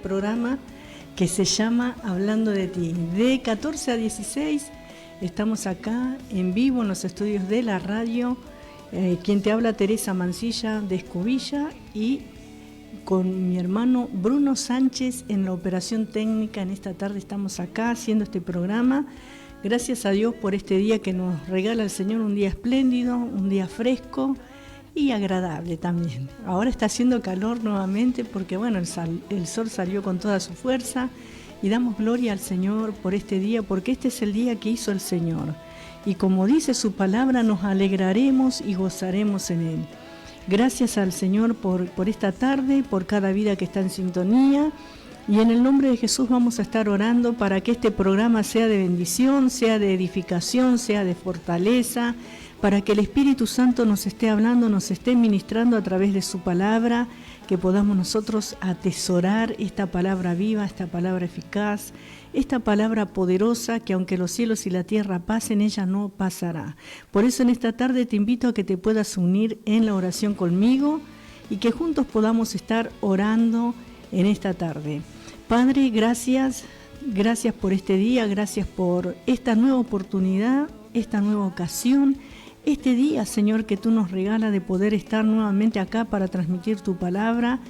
programa que se llama Hablando de Ti. De 14 a 16 estamos acá en vivo en los estudios de la radio. Quien te habla, Teresa Mancilla de Escobilla, y con mi hermano Bruno Sánchez en la operación técnica. En esta tarde estamos acá haciendo este programa. Gracias a Dios por este día que nos regala el Señor, un día espléndido, un día fresco y agradable también. Ahora está haciendo calor nuevamente porque bueno, el sol salió con toda su fuerza, y damos gloria al Señor por este día, porque este es el día que hizo el Señor. Y como dice su palabra, nos alegraremos y gozaremos en Él. Gracias al Señor por esta tarde, por cada vida que está en sintonía. Y en el nombre de Jesús vamos a estar orando para que este programa sea de bendición, sea de edificación, sea de fortaleza, para que el Espíritu Santo nos esté hablando, nos esté ministrando a través de su palabra, que podamos nosotros atesorar esta palabra viva, esta palabra eficaz, esta palabra poderosa, que aunque los cielos y la tierra pasen, ella no pasará. Por eso en esta tarde te invito a que te puedas unir en la oración conmigo y que juntos podamos estar orando en esta tarde. Padre, gracias por este día, gracias por esta nueva oportunidad, esta nueva ocasión, este día, Señor, que tú nos regalas de poder estar nuevamente acá para transmitir tu palabra,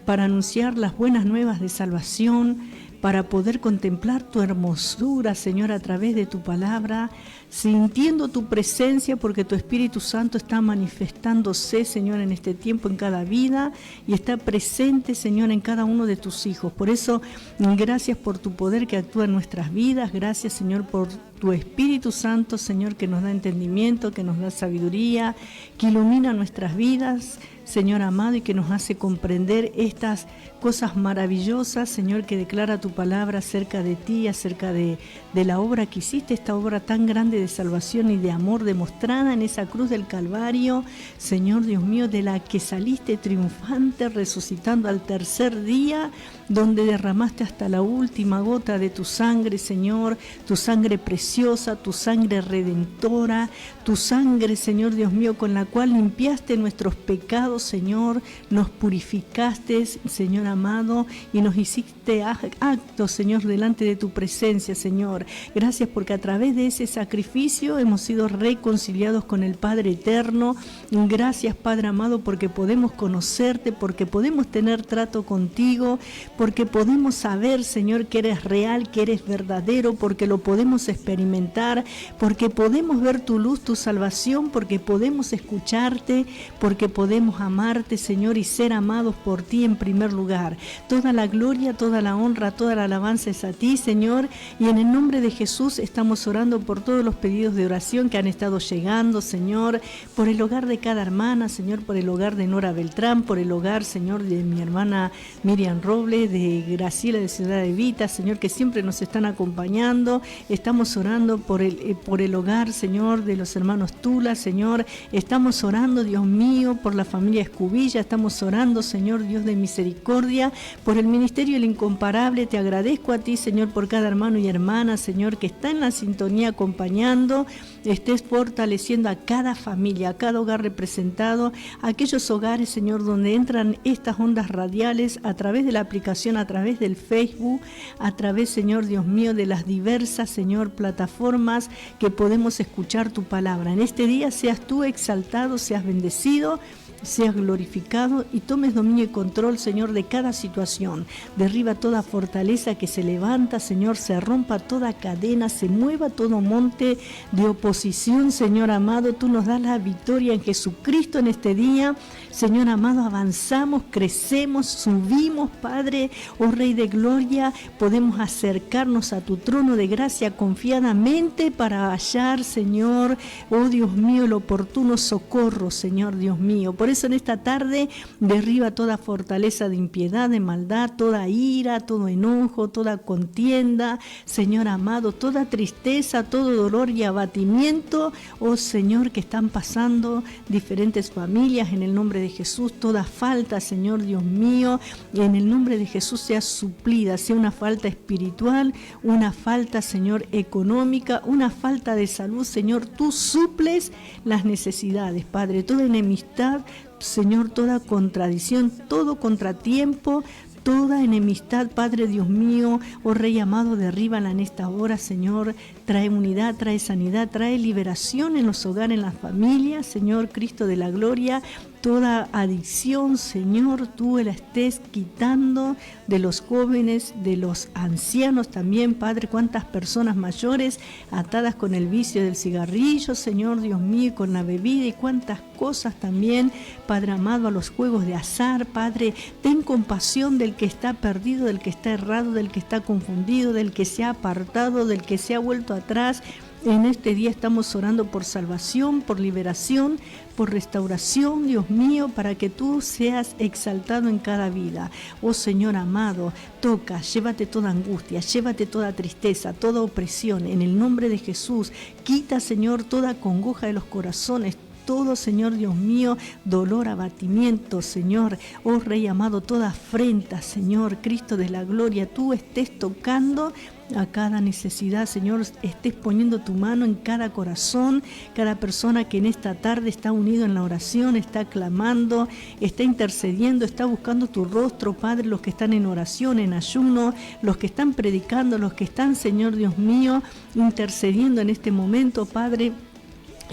para anunciar las buenas nuevas de salvación, para poder contemplar tu hermosura, Señor, a través de tu palabra, sintiendo tu presencia, porque tu Espíritu Santo está manifestándose, Señor, en este tiempo, en cada vida, y está presente, Señor, en cada uno de tus hijos. Por eso, gracias por tu poder que actúa en nuestras vidas. Gracias, Señor, por tu Espíritu Santo, Señor, que nos da entendimiento, que nos da sabiduría, que ilumina nuestras vidas, Señor amado, y que nos hace comprender estas cosas maravillosas, Señor, que declara tu palabra acerca de ti, acerca de la obra que hiciste, esta obra tan grande de salvación y de amor demostrada en esa cruz del Calvario, Señor Dios mío, de la que saliste triunfante, resucitando al tercer día, donde derramaste hasta la última gota de tu sangre, Señor, tu sangre preciosa, tu sangre redentora, tu sangre, Señor Dios mío, con la cual limpiaste nuestros pecados, Señor, nos purificaste, Señor amado, y nos hiciste actos, Señor, delante de tu presencia, Señor. Gracias porque a través de ese sacrificio hemos sido reconciliados con el Padre eterno. Gracias, Padre amado, porque podemos conocerte, porque podemos tener trato contigo, porque podemos saber, Señor, que eres real, que eres verdadero, porque lo podemos experimentar, porque podemos ver tu luz, tu salvación, porque podemos escucharte, porque podemos amarte, Señor, y ser amados por ti en primer lugar. Toda la gloria, toda la honra, toda la alabanza es a ti, Señor, y en el nombre de Jesús estamos orando por todos los pedidos de oración que han estado llegando, Señor, por el hogar de cada hermana, Señor, por el hogar de Nora Beltrán, por el hogar, Señor, de mi hermana Miriam Robles, de Graciela de Ciudad Evita, Señor, que siempre nos están acompañando. Estamos orando por el hogar, Señor, de los hermanos Tula, Señor. Estamos orando, Dios mío, por la familia Escubilla. Estamos orando, Señor, Dios de misericordia, por el ministerio El Incomparable. Te agradezco a ti, Señor, por cada hermano y hermana, Señor, que está en la sintonía acompañando. Estés fortaleciendo a cada familia, a cada hogar representado, a aquellos hogares, Señor, donde entran estas ondas radiales a través de la aplicación, a través del Facebook, a través, Señor Dios mío, de las diversas, Señor, plataformas que podemos escuchar tu palabra. En este día seas tú exaltado, seas bendecido, seas glorificado y tomes dominio y control, Señor, de cada situación. Derriba toda fortaleza que se levanta, Señor, se rompa toda cadena, se mueva todo monte de oposición, Señor amado. Tú nos das la victoria en Jesucristo en este día. Señor amado, avanzamos, crecemos, subimos, Padre, oh Rey de Gloria, podemos acercarnos a tu trono de gracia confiadamente para hallar, Señor, oh Dios mío, el oportuno socorro, Señor Dios mío. Por eso en esta tarde derriba toda fortaleza de impiedad, de maldad, toda ira, todo enojo, toda contienda, Señor amado, toda tristeza, todo dolor y abatimiento, oh Señor, que están pasando diferentes familias en el nombre de Jesús. Toda falta, Señor Dios mío, en el nombre de Jesús sea suplida, sea una falta espiritual, una falta, Señor, económica, una falta de salud, Señor, tú suples las necesidades, Padre, toda enemistad, Señor, toda contradicción, todo contratiempo, Toda enemistad, Padre Dios mío, oh Rey amado, derríbala en esta hora, Señor. Trae unidad, trae sanidad, trae liberación en los hogares, en las familias, Señor Cristo de la gloria. Toda adicción, Señor, tú la estés quitando de los jóvenes, de los ancianos también, Padre. Cuántas personas mayores atadas con el vicio del cigarrillo, Señor Dios mío, con la bebida y cuántas cosas también, Padre amado, a los juegos de azar, Padre. Ten compasión del que está perdido, del que está errado, del que está confundido, del que se ha apartado, del que se ha vuelto atrás. En este día estamos orando por salvación, por liberación, por restauración, Dios mío, para que tú seas exaltado en cada vida. Oh Señor amado, toca, llévate toda angustia, llévate toda tristeza, toda opresión. En el nombre de Jesús, quita, Señor, toda congoja de los corazones. Todo, Señor Dios mío, dolor, abatimiento, Señor, oh Rey amado, toda afrenta, Señor, Cristo de la gloria, tú estés tocando a cada necesidad, Señor, estés poniendo tu mano en cada corazón, cada persona que en esta tarde está unido en la oración, está clamando, está intercediendo, está buscando tu rostro, Padre, los que están en oración, en ayuno, los que están predicando, los que están, Señor Dios mío, intercediendo en este momento, Padre.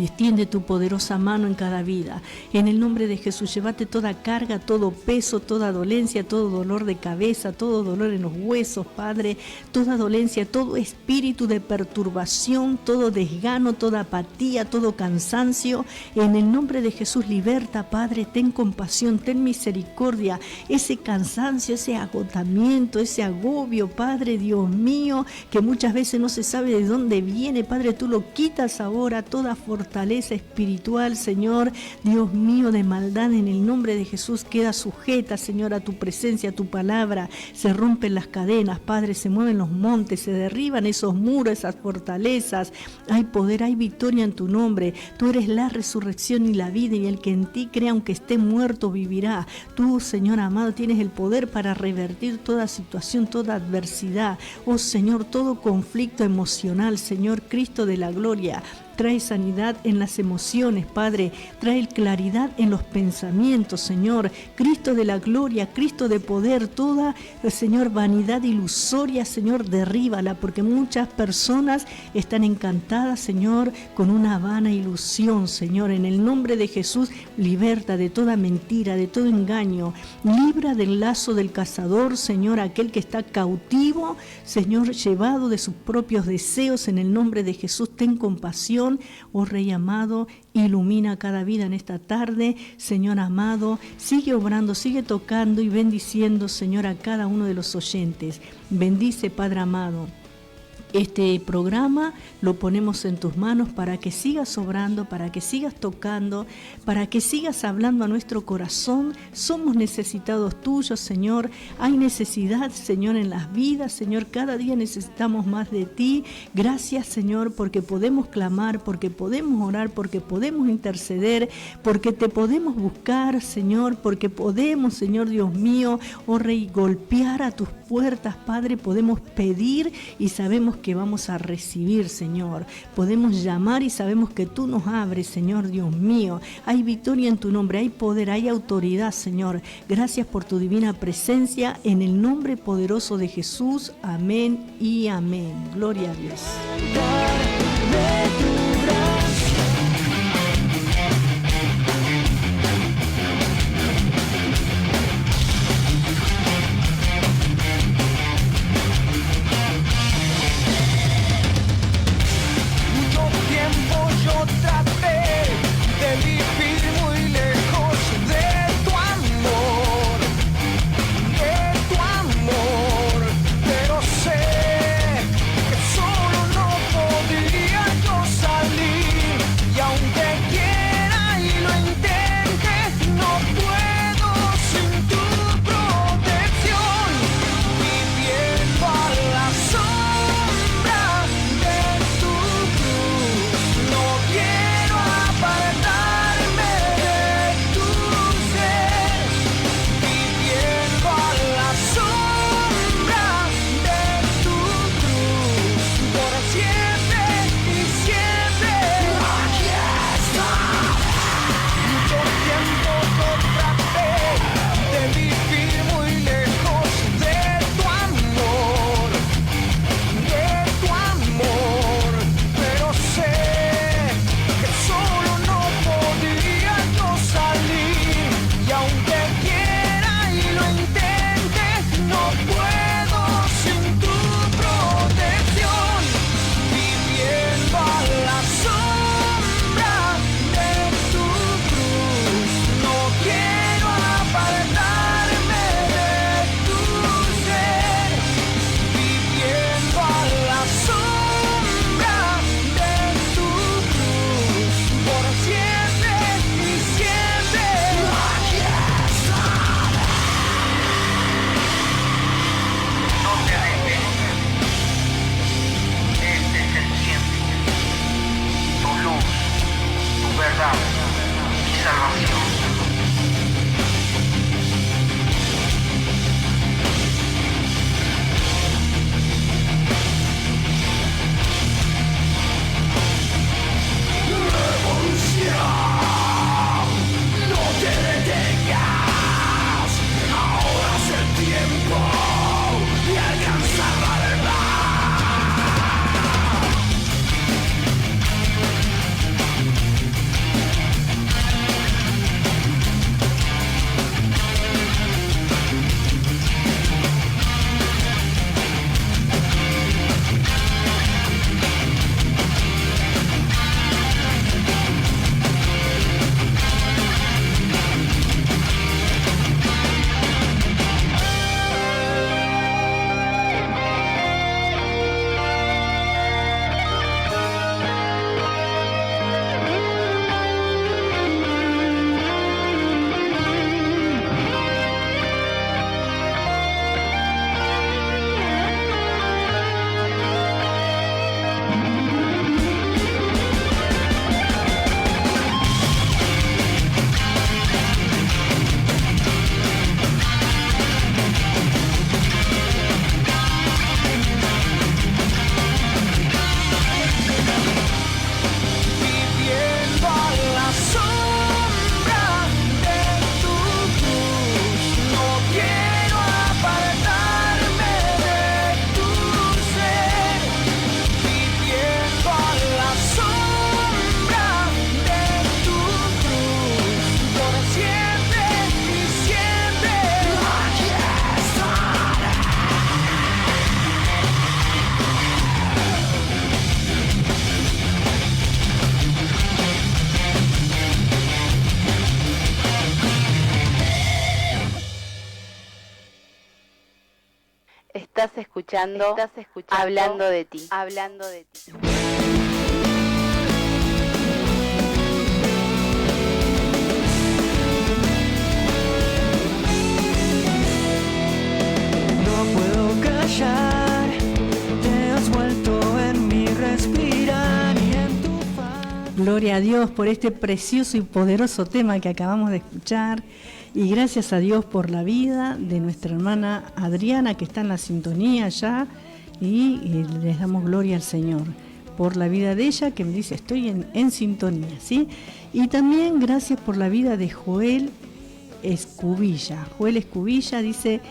Extiende tu poderosa mano en cada vida. En el nombre de Jesús, llévate toda carga, todo peso, toda dolencia, todo dolor de cabeza, todo dolor en los huesos, Padre, toda dolencia, todo espíritu de perturbación, todo desgano, toda apatía, todo cansancio. En el nombre de Jesús, liberta, Padre, ten compasión, ten misericordia. Ese cansancio, ese agotamiento, ese agobio, Padre Dios mío, que muchas veces no se sabe de dónde viene, Padre, tú lo quitas ahora, toda fortaleza espiritual, Señor, Dios mío, de maldad, en el nombre de Jesús, queda sujeta, Señor, a tu presencia, a tu palabra. Se rompen las cadenas, Padre, se mueven los montes, se derriban esos muros, esas fortalezas. Hay poder, hay victoria en tu nombre. Tú eres la resurrección y la vida, y el que en ti cree, aunque esté muerto, vivirá. Tú, Señor amado, tienes el poder para revertir toda situación, toda adversidad. Oh Señor, todo conflicto emocional, Señor Cristo de la gloria. Trae sanidad en las emociones, Padre. Trae claridad en los pensamientos, Señor. Cristo de la gloria, Cristo de poder, toda, Señor, vanidad ilusoria, Señor, derríbala, porque muchas personas están encantadas, Señor, con una vana ilusión, Señor. En el nombre de Jesús, liberta de toda mentira, de todo engaño. Libra del lazo del cazador, Señor, aquel que está cautivo, Señor, llevado de sus propios deseos. En el nombre de Jesús, ten compasión. Oh Rey amado, ilumina cada vida en esta tarde, Señor amado, sigue obrando, sigue tocando y bendiciendo, Señor, a cada uno de los oyentes. Bendice, Padre amado. Este programa lo ponemos en tus manos para que sigas obrando, para que sigas tocando, para que sigas hablando a nuestro corazón. Somos necesitados tuyos, Señor. Hay necesidad, Señor, en las vidas, Señor. Cada día necesitamos más de ti. Gracias, Señor, porque podemos clamar, porque podemos orar, porque podemos interceder, porque te podemos buscar, Señor, porque podemos, Señor Dios mío, oh Rey, golpear a tus puertas, Padre. Podemos pedir y sabemos que vamos a recibir, Señor. Podemos llamar y sabemos que tú nos abres, Señor Dios mío. Hay victoria en tu nombre, hay poder, hay autoridad, Señor. Gracias por tu divina presencia, en el nombre poderoso de Jesús. Amén y amén. Gloria a Dios. Pero sé que solo no podría yo saber. verdad y salvación. Estás escuchando Hablando de ti. No puedo callar, te has vuelto en mi respirar y en tu faz. Gloria a Dios por este precioso y poderoso tema que acabamos de escuchar. Y gracias a Dios por la vida de nuestra hermana Adriana, que está en la sintonía ya, y les damos gloria al Señor por la vida de ella, que me dice estoy en sintonía, ¿sí? Y también gracias por la vida de Joel Escubilla. Joel Escubilla dice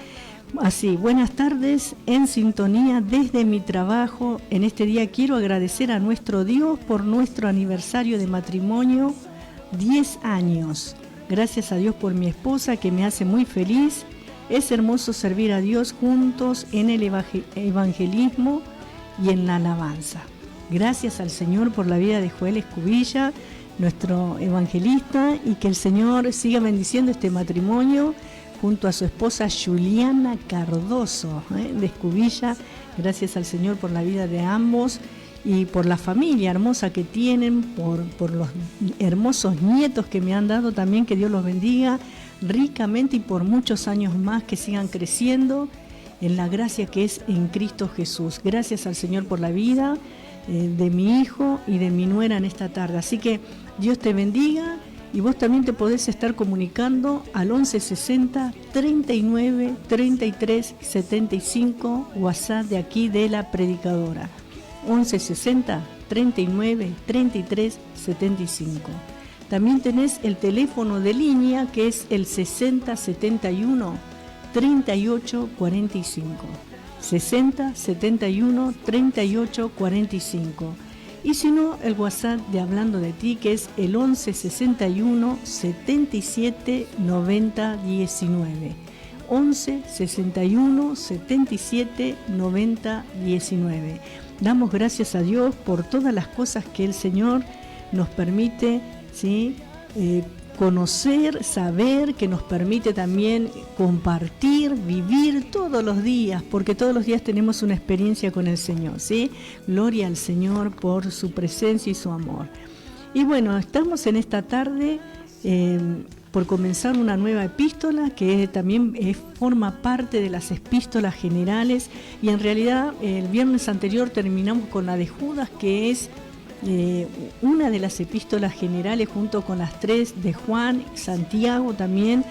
así: buenas tardes, en sintonía desde mi trabajo. En este día quiero agradecer a nuestro Dios por nuestro aniversario de matrimonio, 10 años. Gracias a Dios por mi esposa, que me hace muy feliz. Es hermoso servir a Dios juntos en el evangelismo y en la alabanza. Gracias al Señor por la vida de Joel Escubilla, nuestro evangelista, y que el Señor siga bendiciendo este matrimonio junto a su esposa Juliana Cardoso, de Escubilla. Gracias al Señor por la vida de ambos y por la familia hermosa que tienen, por los hermosos nietos que me han dado también, que Dios los bendiga ricamente y por muchos años más, que sigan creciendo en la gracia que es en Cristo Jesús. Gracias al Señor por la vida de mi hijo y de mi nuera en esta tarde. Así que Dios te bendiga, y vos también te podés estar comunicando al 1160 39 33 75, WhatsApp de aquí de la Predicadora. 1160 39 33 75. También tenés el teléfono de línea, que es el 60 71 38 45. 60 71 38 45. Y si no, el WhatsApp de Hablando de Ti, que es el 11 61 77 90 19. 11 61 77 90 19. Damos gracias a Dios por todas las cosas que el Señor nos permite, ¿sí? Conocer, saber, que nos permite también compartir, vivir todos los días, porque todos los días tenemos una experiencia con el Señor, ¿sí? Gloria al Señor por su presencia y su amor. Y bueno, estamos en esta tarde por comenzar una nueva epístola, que también forma parte de las epístolas generales, y en realidad el viernes anterior terminamos con la de Judas, que es una de las epístolas generales junto con las 3 de Juan, Santiago también,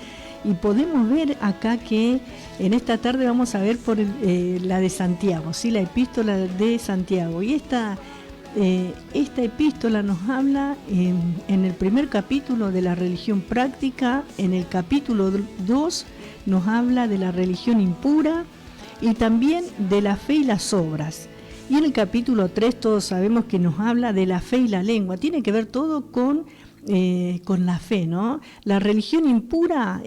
y podemos ver acá que en esta tarde vamos a ver por la de Santiago, ¿sí? La epístola de Santiago, y esta epístola nos habla en el primer capítulo de la religión práctica, en el capítulo 2 nos habla de la religión impura y también de la fe y las obras. Y en el capítulo 3 todos sabemos que nos habla de la fe y la lengua. Tiene que ver todo con la fe, ¿no? La religión impura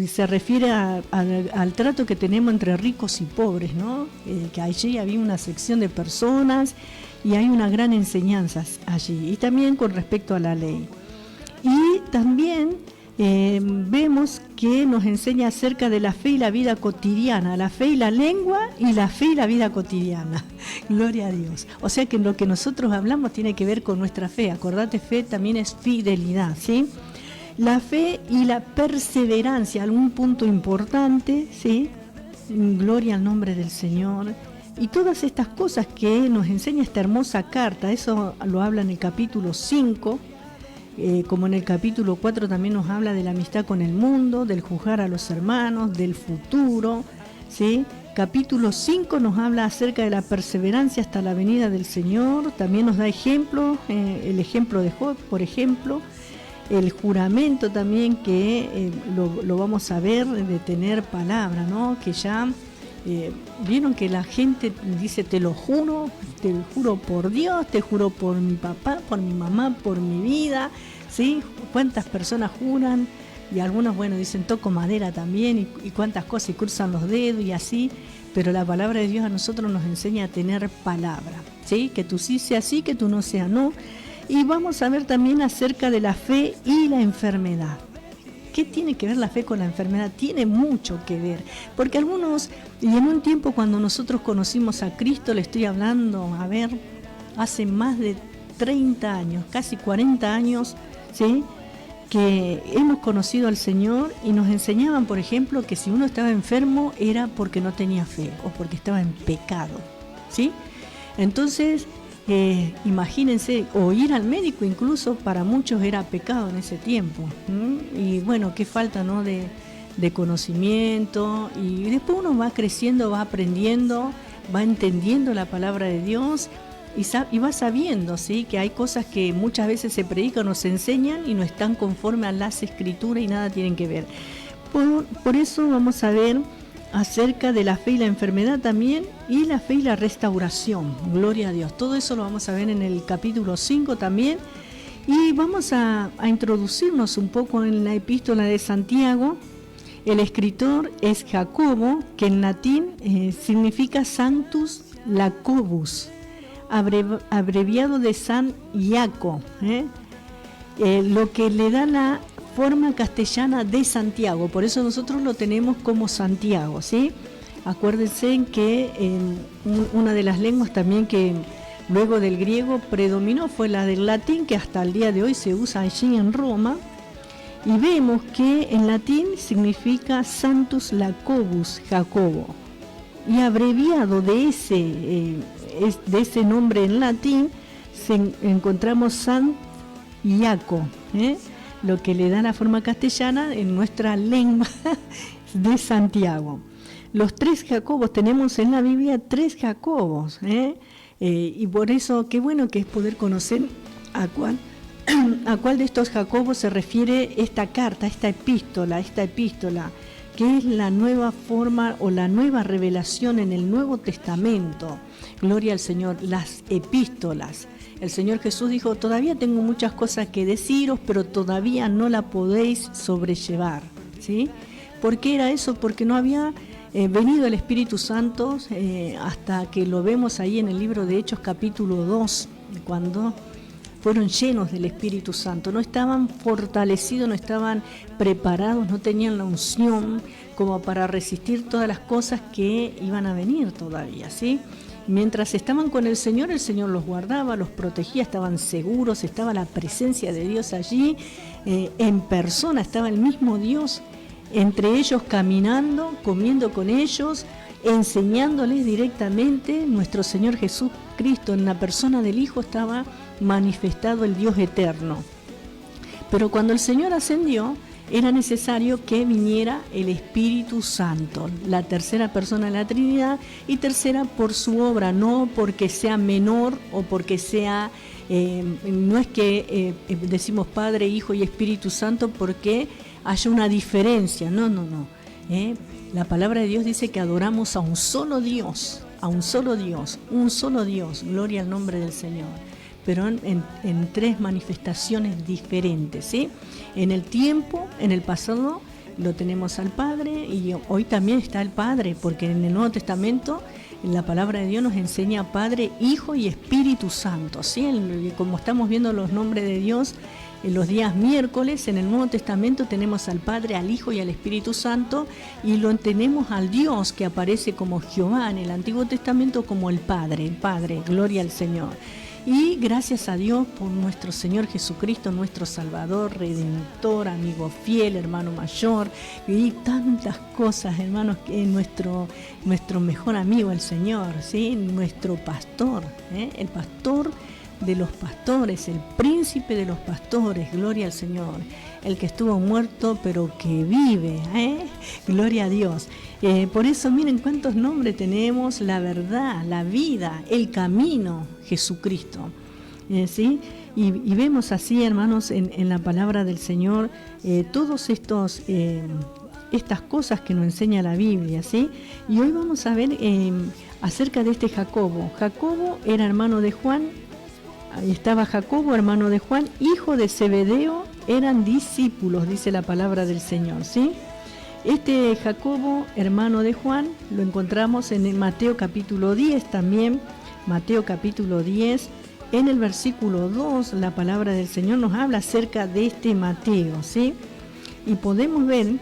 se refiere al trato que tenemos entre ricos y pobres, ¿no? Que allí había una sección de personas y hay una gran enseñanza allí. Y también con respecto a la ley. Y también vemos que nos enseña acerca de la fe y la vida cotidiana, la fe y la lengua y la fe y la vida cotidiana. Gloria a Dios. O sea que lo que nosotros hablamos tiene que ver con nuestra fe. Acordate, fe también es fidelidad, ¿sí? La fe y la perseverancia, algún punto importante, ¿sí? Gloria al nombre del Señor. Y todas estas cosas que nos enseña esta hermosa carta, eso lo habla en el capítulo 5, como en el capítulo 4 también nos habla de la amistad con el mundo, del juzgar a los hermanos, del futuro, ¿sí? Capítulo 5 nos habla acerca de la perseverancia hasta la venida del Señor, también nos da ejemplos, el ejemplo de Job, por ejemplo, el juramento también que lo vamos a ver de tener palabra, ¿no? Que ya vieron que la gente dice te lo juro por Dios, te juro por mi papá, por mi mamá, por mi vida, ¿sí? Cuántas personas juran y algunos, bueno, dicen toco madera también y cuántas cosas y cruzan los dedos y así, pero la palabra de Dios a nosotros nos enseña a tener palabra, ¿sí? Que tú sí sea sí, que tú no sea no. Y vamos a ver también acerca de la fe y la enfermedad. ¿Qué tiene que ver la fe con la enfermedad? Tiene mucho que ver, porque algunos, y en un tiempo cuando nosotros conocimos a Cristo, le estoy hablando, a ver, hace más de 30 años, casi 40 años, ¿sí? Que hemos conocido al Señor y nos enseñaban, por ejemplo, que si uno estaba enfermo era porque no tenía fe o porque estaba en pecado, ¿sí? Entonces, imagínense, o ir al médico incluso para muchos era pecado en ese tiempo. Y bueno, qué falta, ¿no? de conocimiento, y después uno va creciendo, va aprendiendo, va entendiendo la palabra de Dios y va sabiendo, ¿sí? Que hay cosas que muchas veces se predican o se enseñan y no están conforme a las escrituras y nada tienen que ver. Por eso vamos a ver acerca de la fe y la enfermedad también, y la fe y la restauración. Gloria a Dios. Todo eso lo vamos a ver en el capítulo 5 también. Y vamos a introducirnos un poco en la epístola de Santiago. El escritor es Jacobo, que en latín significa Sanctus Jacobus, abreviado de San Iaco, lo que le da la forma castellana de Santiago, por eso nosotros lo tenemos como Santiago, ¿sí? Acuérdense que una de las lenguas también que luego del griego predominó fue la del latín, que hasta el día de hoy se usa allí en Roma, y vemos que en latín significa Sanctus Jacobus, Jacobo, y abreviado de ese nombre en latín encontramos San Iaco, lo que le da la forma castellana en nuestra lengua de Santiago. Los 3 Jacobos, tenemos en la Biblia 3 Jacobos, y por eso qué bueno que es poder conocer a cuál de estos Jacobos se refiere esta carta, esta epístola, que es la nueva forma o la nueva revelación en el Nuevo Testamento. Gloria al Señor, las epístolas. El Señor Jesús dijo, todavía tengo muchas cosas que deciros, pero todavía no la podéis sobrellevar, ¿sí? ¿Por qué era eso? Porque no había venido el Espíritu Santo hasta que lo vemos ahí en el libro de Hechos capítulo 2, cuando fueron llenos del Espíritu Santo. No estaban fortalecidos, no estaban preparados, no tenían la unción como para resistir todas las cosas que iban a venir todavía, ¿sí? Mientras estaban con el Señor los guardaba, los protegía, estaban seguros, estaba la presencia de Dios allí, en persona, estaba el mismo Dios entre ellos caminando, comiendo con ellos, enseñándoles directamente. Nuestro Señor Jesús Cristo, en la persona del Hijo estaba manifestado el Dios eterno. Pero cuando el Señor ascendió, era necesario que viniera el Espíritu Santo, la tercera persona de la Trinidad, y tercera por su obra, no porque sea menor o porque sea, no es que decimos Padre, Hijo y Espíritu Santo porque haya una diferencia, no. La palabra de Dios dice que adoramos a un solo Dios, un solo Dios, gloria al nombre del Señor, pero en tres manifestaciones diferentes, ¿sí? En el tiempo, en el pasado, lo tenemos al Padre y hoy también está el Padre, porque en el Nuevo Testamento la palabra de Dios nos enseña Padre, Hijo y Espíritu Santo, ¿sí? Como estamos viendo los nombres de Dios en los días miércoles, en el Nuevo Testamento tenemos al Padre, al Hijo y al Espíritu Santo, y lo tenemos al Dios que aparece como Jehová en el Antiguo Testamento como el Padre, gloria al Señor. Y gracias a Dios por nuestro Señor Jesucristo, nuestro Salvador, Redentor, amigo fiel, hermano mayor, y tantas cosas, hermanos, que nuestro mejor amigo, el Señor, ¿sí? Nuestro pastor, el pastor de los pastores, el príncipe de los pastores, gloria al Señor, el que estuvo muerto pero que vive, gloria a Dios. Por eso miren cuántos nombres tenemos: la verdad, la vida, el camino, Jesucristo, ¿sí? Y vemos así, hermanos, en la palabra del Señor, todos estas cosas que nos enseña la Biblia, ¿sí? Y hoy vamos a ver acerca de este Jacobo. Jacobo era hermano de Juan. Ahí estaba Jacobo, hermano de Juan, hijo de Zebedeo, eran discípulos, dice la palabra del Señor, ¿sí? Este Jacobo, hermano de Juan, lo encontramos en el Mateo capítulo 10 también, Mateo capítulo 10, en el versículo 2, la palabra del Señor nos habla acerca de este Mateo, ¿sí? Y podemos ver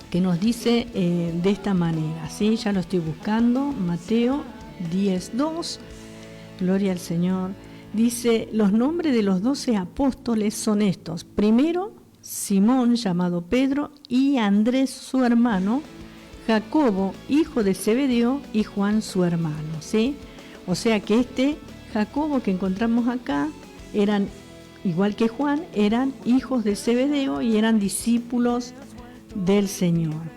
que nos dice de esta manera, ¿sí? Ya lo estoy buscando, Mateo 10:2, gloria al Señor. Dice, los nombres de los 12 apóstoles son estos. Primero, Simón, llamado Pedro, y Andrés, su hermano, Jacobo, hijo de Zebedeo, y Juan, su hermano, ¿sí? O sea que este Jacobo que encontramos acá, eran, igual que Juan, eran hijos de Zebedeo y eran discípulos del Señor.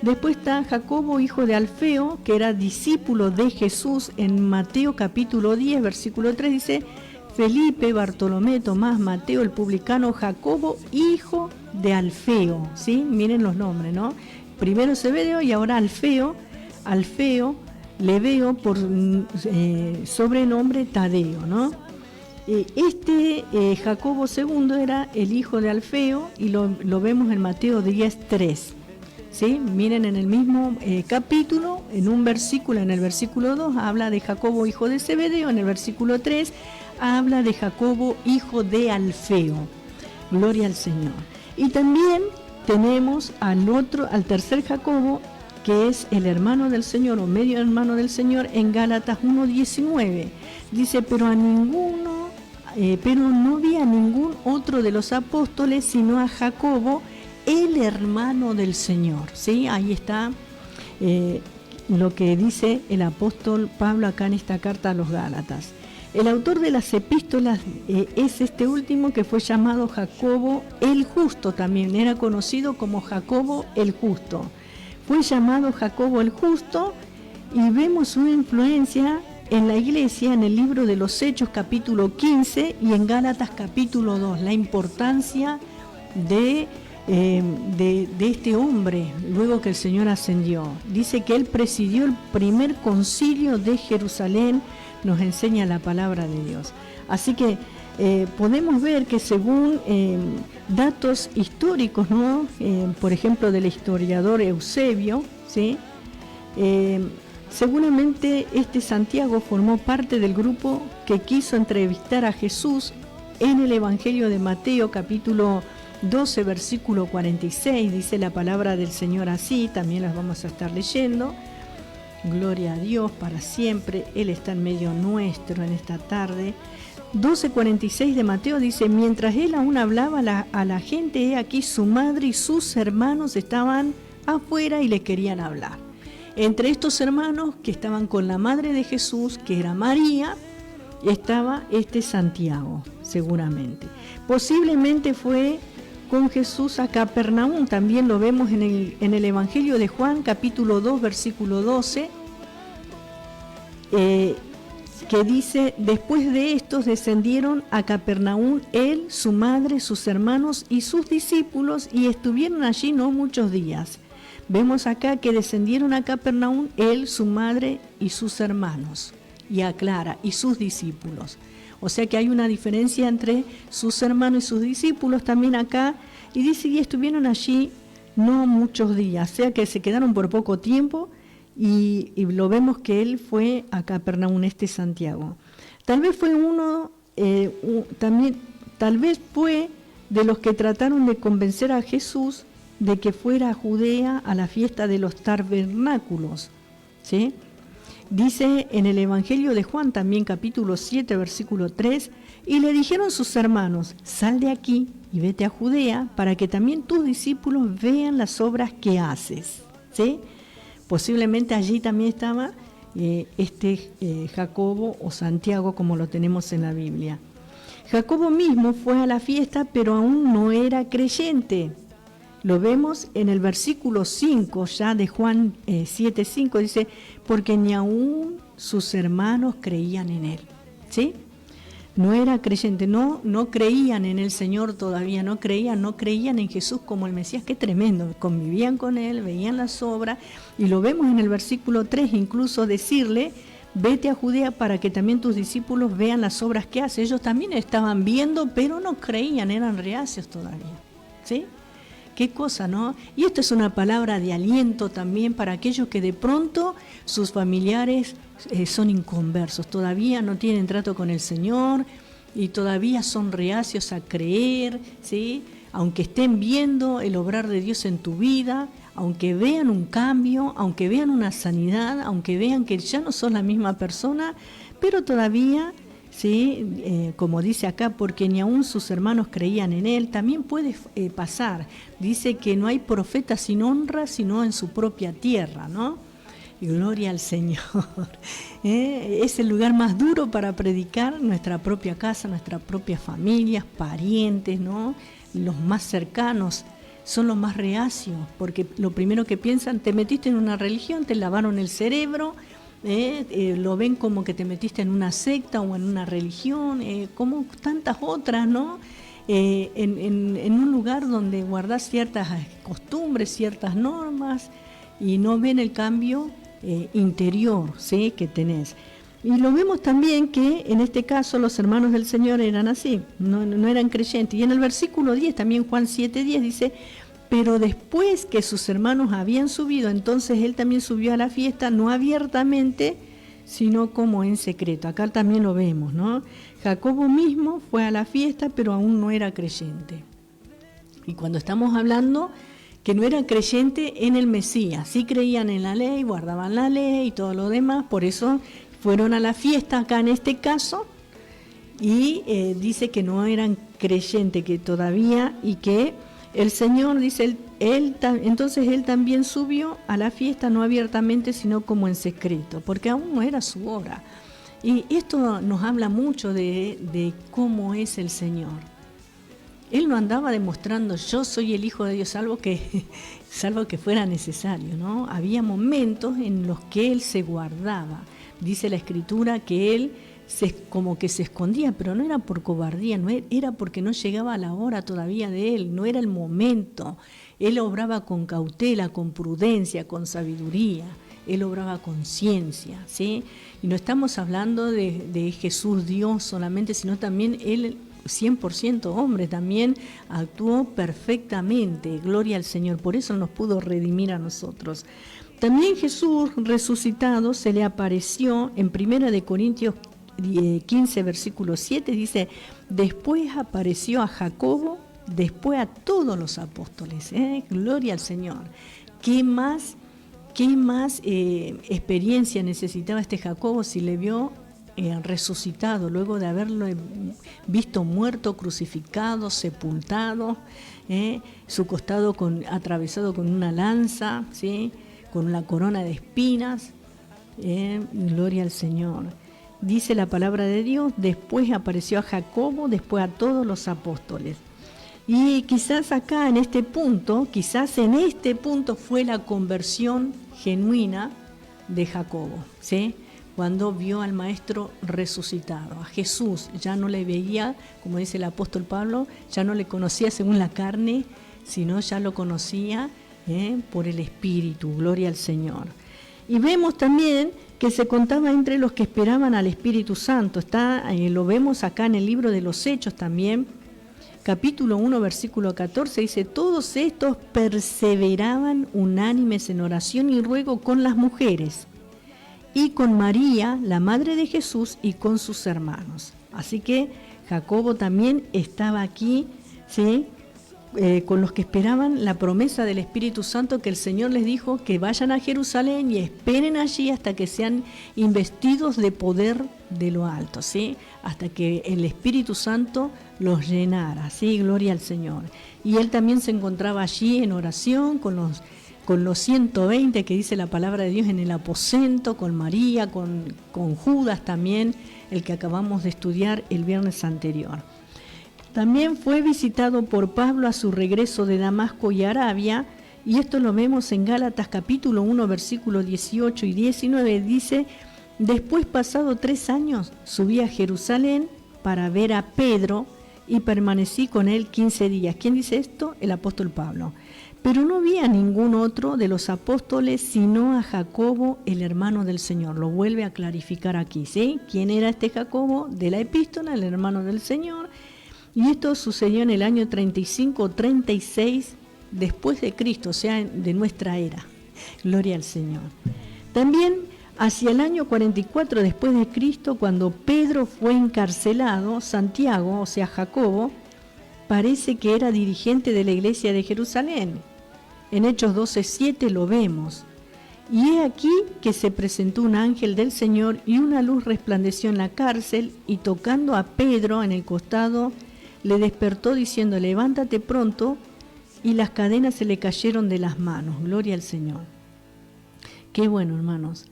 Después está Jacobo, hijo de Alfeo, que era discípulo de Jesús. En Mateo capítulo 10, versículo 3 dice, Felipe, Bartolomé, Tomás, Mateo, el publicano, Jacobo, hijo de Alfeo, ¿sí? Miren los nombres, ¿no? Primero Zebedeo y ahora Alfeo. Alfeo le veo por sobrenombre Tadeo, ¿no? Jacobo II era el hijo de Alfeo y lo vemos en Mateo 10:3. ¿Sí? Miren, en el mismo capítulo, en un versículo, en el versículo 2 habla de Jacobo, hijo de Zebedeo, en el versículo 3 habla de Jacobo, hijo de Alfeo, gloria al Señor. Y también tenemos al tercer Jacobo, que es el hermano del Señor o medio hermano del Señor, en Gálatas 1:19. Dice, pero no vi a ningún otro de los apóstoles sino a Jacobo, el hermano del Señor, ¿sí? Ahí está lo que dice el apóstol Pablo acá en esta carta a los Gálatas. El autor de las epístolas es este último, que fue llamado Jacobo el Justo, también era conocido como Jacobo el Justo. Fue llamado Jacobo el Justo y vemos una influencia en la iglesia en el libro de los Hechos capítulo 15 y en Gálatas capítulo 2, la importancia de este hombre luego que el Señor ascendió. Dice que él presidió el primer concilio de Jerusalén, nos enseña la palabra de Dios. Así que podemos ver que según datos históricos, ¿no? Por ejemplo del historiador Eusebio, ¿sí? Seguramente este Santiago formó parte del grupo que quiso entrevistar a Jesús en el Evangelio de Mateo capítulo 12, versículo 46, dice la palabra del Señor así, también las vamos a estar leyendo. Gloria a Dios para siempre, Él está en medio nuestro en esta tarde. 12:46 de Mateo dice, mientras él aún hablaba a la gente, he aquí su madre y sus hermanos estaban afuera y le querían hablar. Entre estos hermanos que estaban con la madre de Jesús, que era María, estaba Santiago, seguramente. Posiblemente fue con Jesús a Capernaum, también lo vemos en el Evangelio de Juan, capítulo 2, versículo 12, que dice: después de estos descendieron a Capernaum él, su madre, sus hermanos y sus discípulos, y estuvieron allí no muchos días. Vemos acá que descendieron a Capernaum él, su madre y sus hermanos, y aclara, y sus discípulos. O sea que hay una diferencia entre sus hermanos y sus discípulos también acá, y dice, y estuvieron allí no muchos días, o sea que se quedaron por poco tiempo, y lo vemos que él fue a Capernaum, Santiago. Tal vez fue tal vez fue de los que trataron de convencer a Jesús de que fuera a Judea a la fiesta de los tabernáculos, ¿sí? Dice en el Evangelio de Juan también, capítulo 7, versículo 3, y le dijeron sus hermanos, sal de aquí y vete a Judea para que también tus discípulos vean las obras que haces, ¿sí? Posiblemente allí también estaba Jacobo o Santiago, como lo tenemos en la Biblia. Jacobo mismo fue a la fiesta, pero aún no era creyente. Lo vemos en el versículo 5 ya de Juan 7:5, dice, porque ni aún sus hermanos creían en él, ¿sí? No era creyente, no creían en el Señor todavía, no creían en Jesús como el Mesías. Qué tremendo, convivían con él, veían las obras, y lo vemos en el versículo 3, incluso decirle, vete a Judea para que también tus discípulos vean las obras que hace. Ellos también estaban viendo, pero no creían, eran reacios todavía, ¿sí? Qué cosa, ¿no? Y esto es una palabra de aliento también para aquellos que de pronto sus familiares son inconversos, todavía no tienen trato con el Señor y todavía son reacios a creer, ¿sí? Aunque estén viendo el obrar de Dios en tu vida, aunque vean un cambio, aunque vean una sanidad, aunque vean que ya no sos la misma persona, pero todavía, ¿sí? Como dice acá, porque ni aún sus hermanos creían en él, también puede pasar. Dice que no hay profeta sin honra, sino en su propia tierra, ¿no? Y gloria al Señor. Es el lugar más duro para predicar, nuestra propia casa, nuestras propias familias, parientes, ¿no? Los más cercanos son los más reacios, porque lo primero que piensan, te metiste en una religión, te lavaron el cerebro, lo ven como que te metiste en una secta o en una religión, como tantas otras, ¿no? En un lugar donde guardás ciertas costumbres, ciertas normas, y no ven el cambio interior, ¿sí? Que tenés. Y lo vemos también que en este caso los hermanos del Señor eran así, no eran creyentes. Y en el versículo 10, también Juan 7:10 dice, pero después que sus hermanos habían subido, entonces él también subió a la fiesta, no abiertamente, sino como en secreto. Acá también lo vemos, ¿no? Jacobo mismo fue a la fiesta, pero aún no era creyente. Y cuando estamos hablando que no eran creyentes en el Mesías, sí creían en la ley, guardaban la ley y todo lo demás, por eso fueron a la fiesta acá en este caso, y dice que no eran creyentes, que todavía, y que el Señor, dice, entonces él también subió a la fiesta, no abiertamente, sino como en secreto, porque aún no era su hora. Y esto nos habla mucho de cómo es el Señor. Él no andaba demostrando, yo soy el Hijo de Dios, salvo que fuera necesario, ¿no? Había momentos en los que él se guardaba. Dice la Escritura que él como que se escondía, pero no era por cobardía, no era porque no llegaba la hora todavía de él, no era el momento. Él obraba con cautela, con prudencia, con sabiduría. Él obraba con ciencia, ¿sí? Y no estamos hablando de Jesús Dios solamente, sino también él 100% hombre, también actuó perfectamente, gloria al Señor, por eso nos pudo redimir a nosotros. También Jesús resucitado se le apareció en 1 Corintios 15, versículo 7, dice, después apareció a Jacobo, después a todos los apóstoles, gloria al Señor. ¿Qué más experiencia necesitaba este Jacobo si le vio resucitado, luego de haberlo visto muerto, crucificado, sepultado, su costado atravesado con una lanza, ¿sí? con la corona de espinas. Gloria al Señor. Dice la palabra de Dios, después apareció a Jacobo, después a todos los apóstoles. Y quizás acá en este punto fue la conversión genuina de Jacobo, ¿sí? Cuando vio al Maestro resucitado, a Jesús, ya no le veía, como dice el apóstol Pablo, ya no le conocía según la carne, sino ya lo conocía por el Espíritu, gloria al Señor. Y vemos también que se contaba entre los que esperaban al Espíritu Santo, lo vemos acá en el libro de los Hechos también, capítulo 1, versículo 14, dice, todos estos perseveraban unánimes en oración y ruego con las mujeres, y con María, la madre de Jesús, y con sus hermanos. Así que Jacobo también estaba aquí, ¿sí? Con los que esperaban la promesa del Espíritu Santo, que el Señor les dijo que vayan a Jerusalén y esperen allí hasta que sean investidos de poder de lo alto, ¿sí? Hasta que el Espíritu Santo los llenara, ¿sí? Gloria al Señor. Y él también se encontraba allí en oración con los 120 que dice la palabra de Dios en el aposento, con María, con Judas también, el que acabamos de estudiar el viernes anterior. También fue visitado por Pablo a su regreso de Damasco y Arabia, y esto lo vemos en Gálatas capítulo 1, versículos 18 y 19, dice, después pasado 3 años subí a Jerusalén para ver a Pedro y permanecí con él 15 días. ¿Quién dice esto? El apóstol Pablo. Pero no vi a ningún otro de los apóstoles sino a Jacobo, el hermano del Señor. Lo vuelve a clarificar aquí, ¿sí? ¿Quién era este Jacobo? De la epístola, el hermano del Señor. Y esto sucedió en el año 35 o 36 después de Cristo, o sea, de nuestra era. Gloria al Señor. También hacia el año 44 después de Cristo, cuando Pedro fue encarcelado, Santiago, o sea, Jacobo, parece que era dirigente de la iglesia de Jerusalén. En Hechos 12:7 lo vemos. Y he aquí que se presentó un ángel del Señor y una luz resplandeció en la cárcel, y tocando a Pedro en el costado, le despertó diciendo, levántate pronto, y las cadenas se le cayeron de las manos. Gloria al Señor. Qué bueno, hermanos.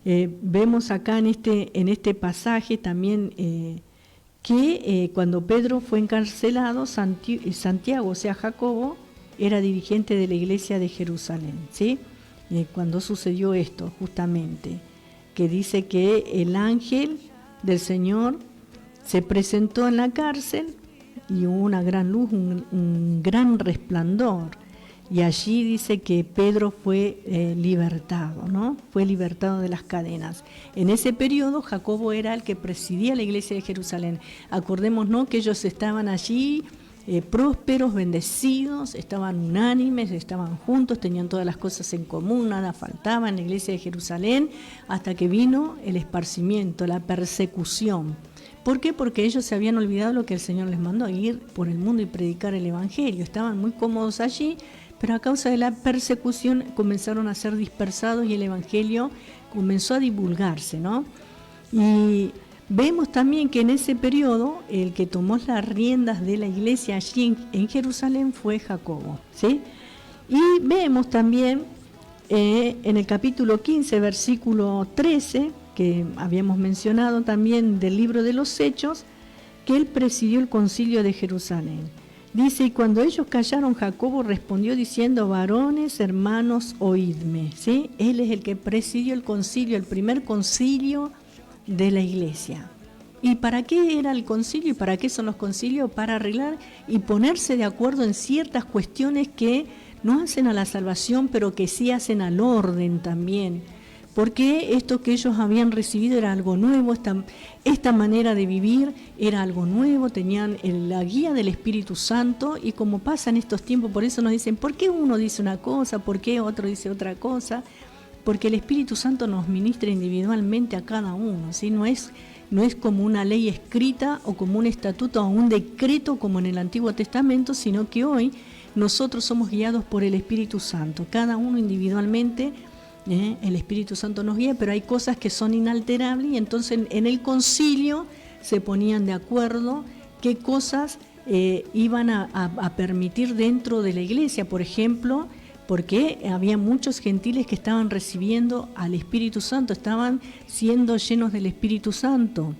Vemos acá en este pasaje también que cuando Pedro fue encarcelado, Santiago, o sea, Jacobo, era dirigente de la iglesia de Jerusalén, ¿sí? Cuando sucedió esto, justamente, que dice que el ángel del Señor se presentó en la cárcel, y hubo una gran luz, un gran resplandor, y allí dice que Pedro fue libertado, ¿no? Fue libertado de las cadenas. En ese periodo Jacobo era el que presidía la iglesia de Jerusalén. Acordémonos que ellos estaban allí prósperos, bendecidos, estaban unánimes, estaban juntos, tenían todas las cosas en común, nada faltaba en la iglesia de Jerusalén, hasta que vino el esparcimiento, la persecución. ¿Por qué? Porque ellos se habían olvidado lo que el Señor les mandó, ir por el mundo y predicar el Evangelio. Estaban muy cómodos allí, pero a causa de la persecución comenzaron a ser dispersados y el Evangelio comenzó a divulgarse, ¿no? Y vemos también que en ese periodo el que tomó las riendas de la iglesia allí en Jerusalén fue Jacobo, ¿sí? Y vemos también en el capítulo 15, versículo 13, que habíamos mencionado también del libro de los Hechos, que él presidió el concilio de Jerusalén. Dice, y cuando ellos callaron, Jacobo respondió diciendo, varones, hermanos, oídme, ¿sí? Él es el que presidió el concilio, el primer concilio de la iglesia. ¿Y para qué era el concilio y para qué son los concilios? Para arreglar y ponerse de acuerdo en ciertas cuestiones que no hacen a la salvación, pero que sí hacen al orden también. Porque esto que ellos habían recibido era algo nuevo, esta manera de vivir era algo nuevo, tenían la guía del Espíritu Santo, y como pasa en estos tiempos, por eso nos dicen, ¿por qué uno dice una cosa? ¿Por qué otro dice otra cosa? Porque el Espíritu Santo nos ministra individualmente a cada uno, ¿sí? No es como una ley escrita o como un estatuto o un decreto como en el Antiguo Testamento, sino que hoy nosotros somos guiados por el Espíritu Santo, cada uno individualmente. El Espíritu Santo nos guía, pero hay cosas que son inalterables, y entonces en el concilio se ponían de acuerdo qué cosas iban a permitir dentro de la iglesia. Por ejemplo, porque había muchos gentiles que estaban recibiendo al Espíritu Santo, estaban siendo llenos del Espíritu Santo,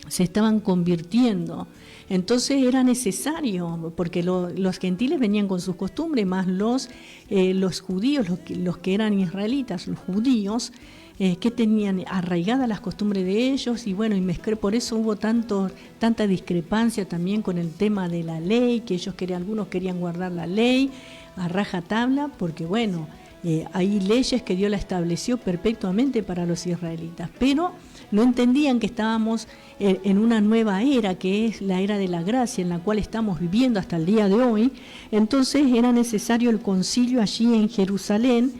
se estaban convirtiendo. Entonces era necesario, porque los gentiles venían con sus costumbres, más los judíos, los que eran israelitas, los judíos, que tenían arraigadas las costumbres de ellos, y bueno, por eso hubo tanta discrepancia también con el tema de la ley, que algunos querían guardar la ley a rajatabla, porque bueno, hay leyes que Dios la estableció perpetuamente para los israelitas, pero no entendían que estábamos en una nueva era, que es la era de la gracia, en la cual estamos viviendo hasta el día de hoy. Entonces era necesario el concilio allí en Jerusalén,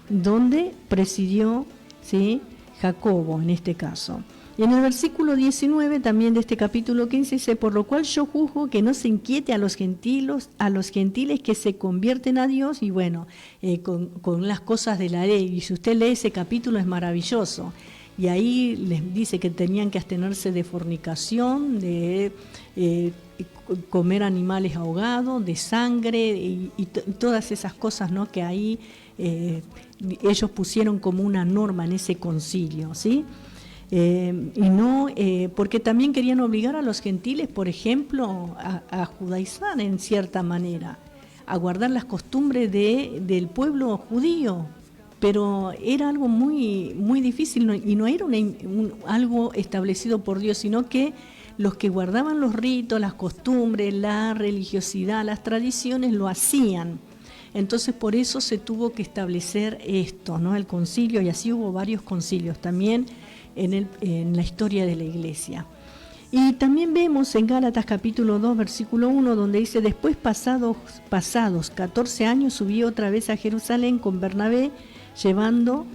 donde presidió, ¿sí?, Jacobo en este caso. Y en el versículo 19 también de este capítulo 15 dice: por lo cual yo juzgo que no se inquiete a los gentiles que se convierten a Dios, y bueno, con las cosas de la ley. Y si usted lee ese capítulo es maravilloso. Y ahí les dice que tenían que abstenerse de fornicación, de comer animales ahogados, de sangre y todas esas cosas, ¿no?, que ahí ellos pusieron como una norma en ese concilio, ¿sí? Y no, porque también querían obligar a los gentiles, por ejemplo, a judaizar en cierta manera, a guardar las costumbres del pueblo judío. Pero era algo muy, muy difícil, y no era algo establecido por Dios, sino que los que guardaban los ritos, las costumbres, la religiosidad, las tradiciones, lo hacían. Entonces por eso se tuvo que establecer esto, ¿no?, el concilio, y así hubo varios concilios también en la historia de la Iglesia. Y también vemos en Gálatas capítulo 2, versículo 1, donde dice: después pasados 14 años subí otra vez a Jerusalén con Bernabé, llevando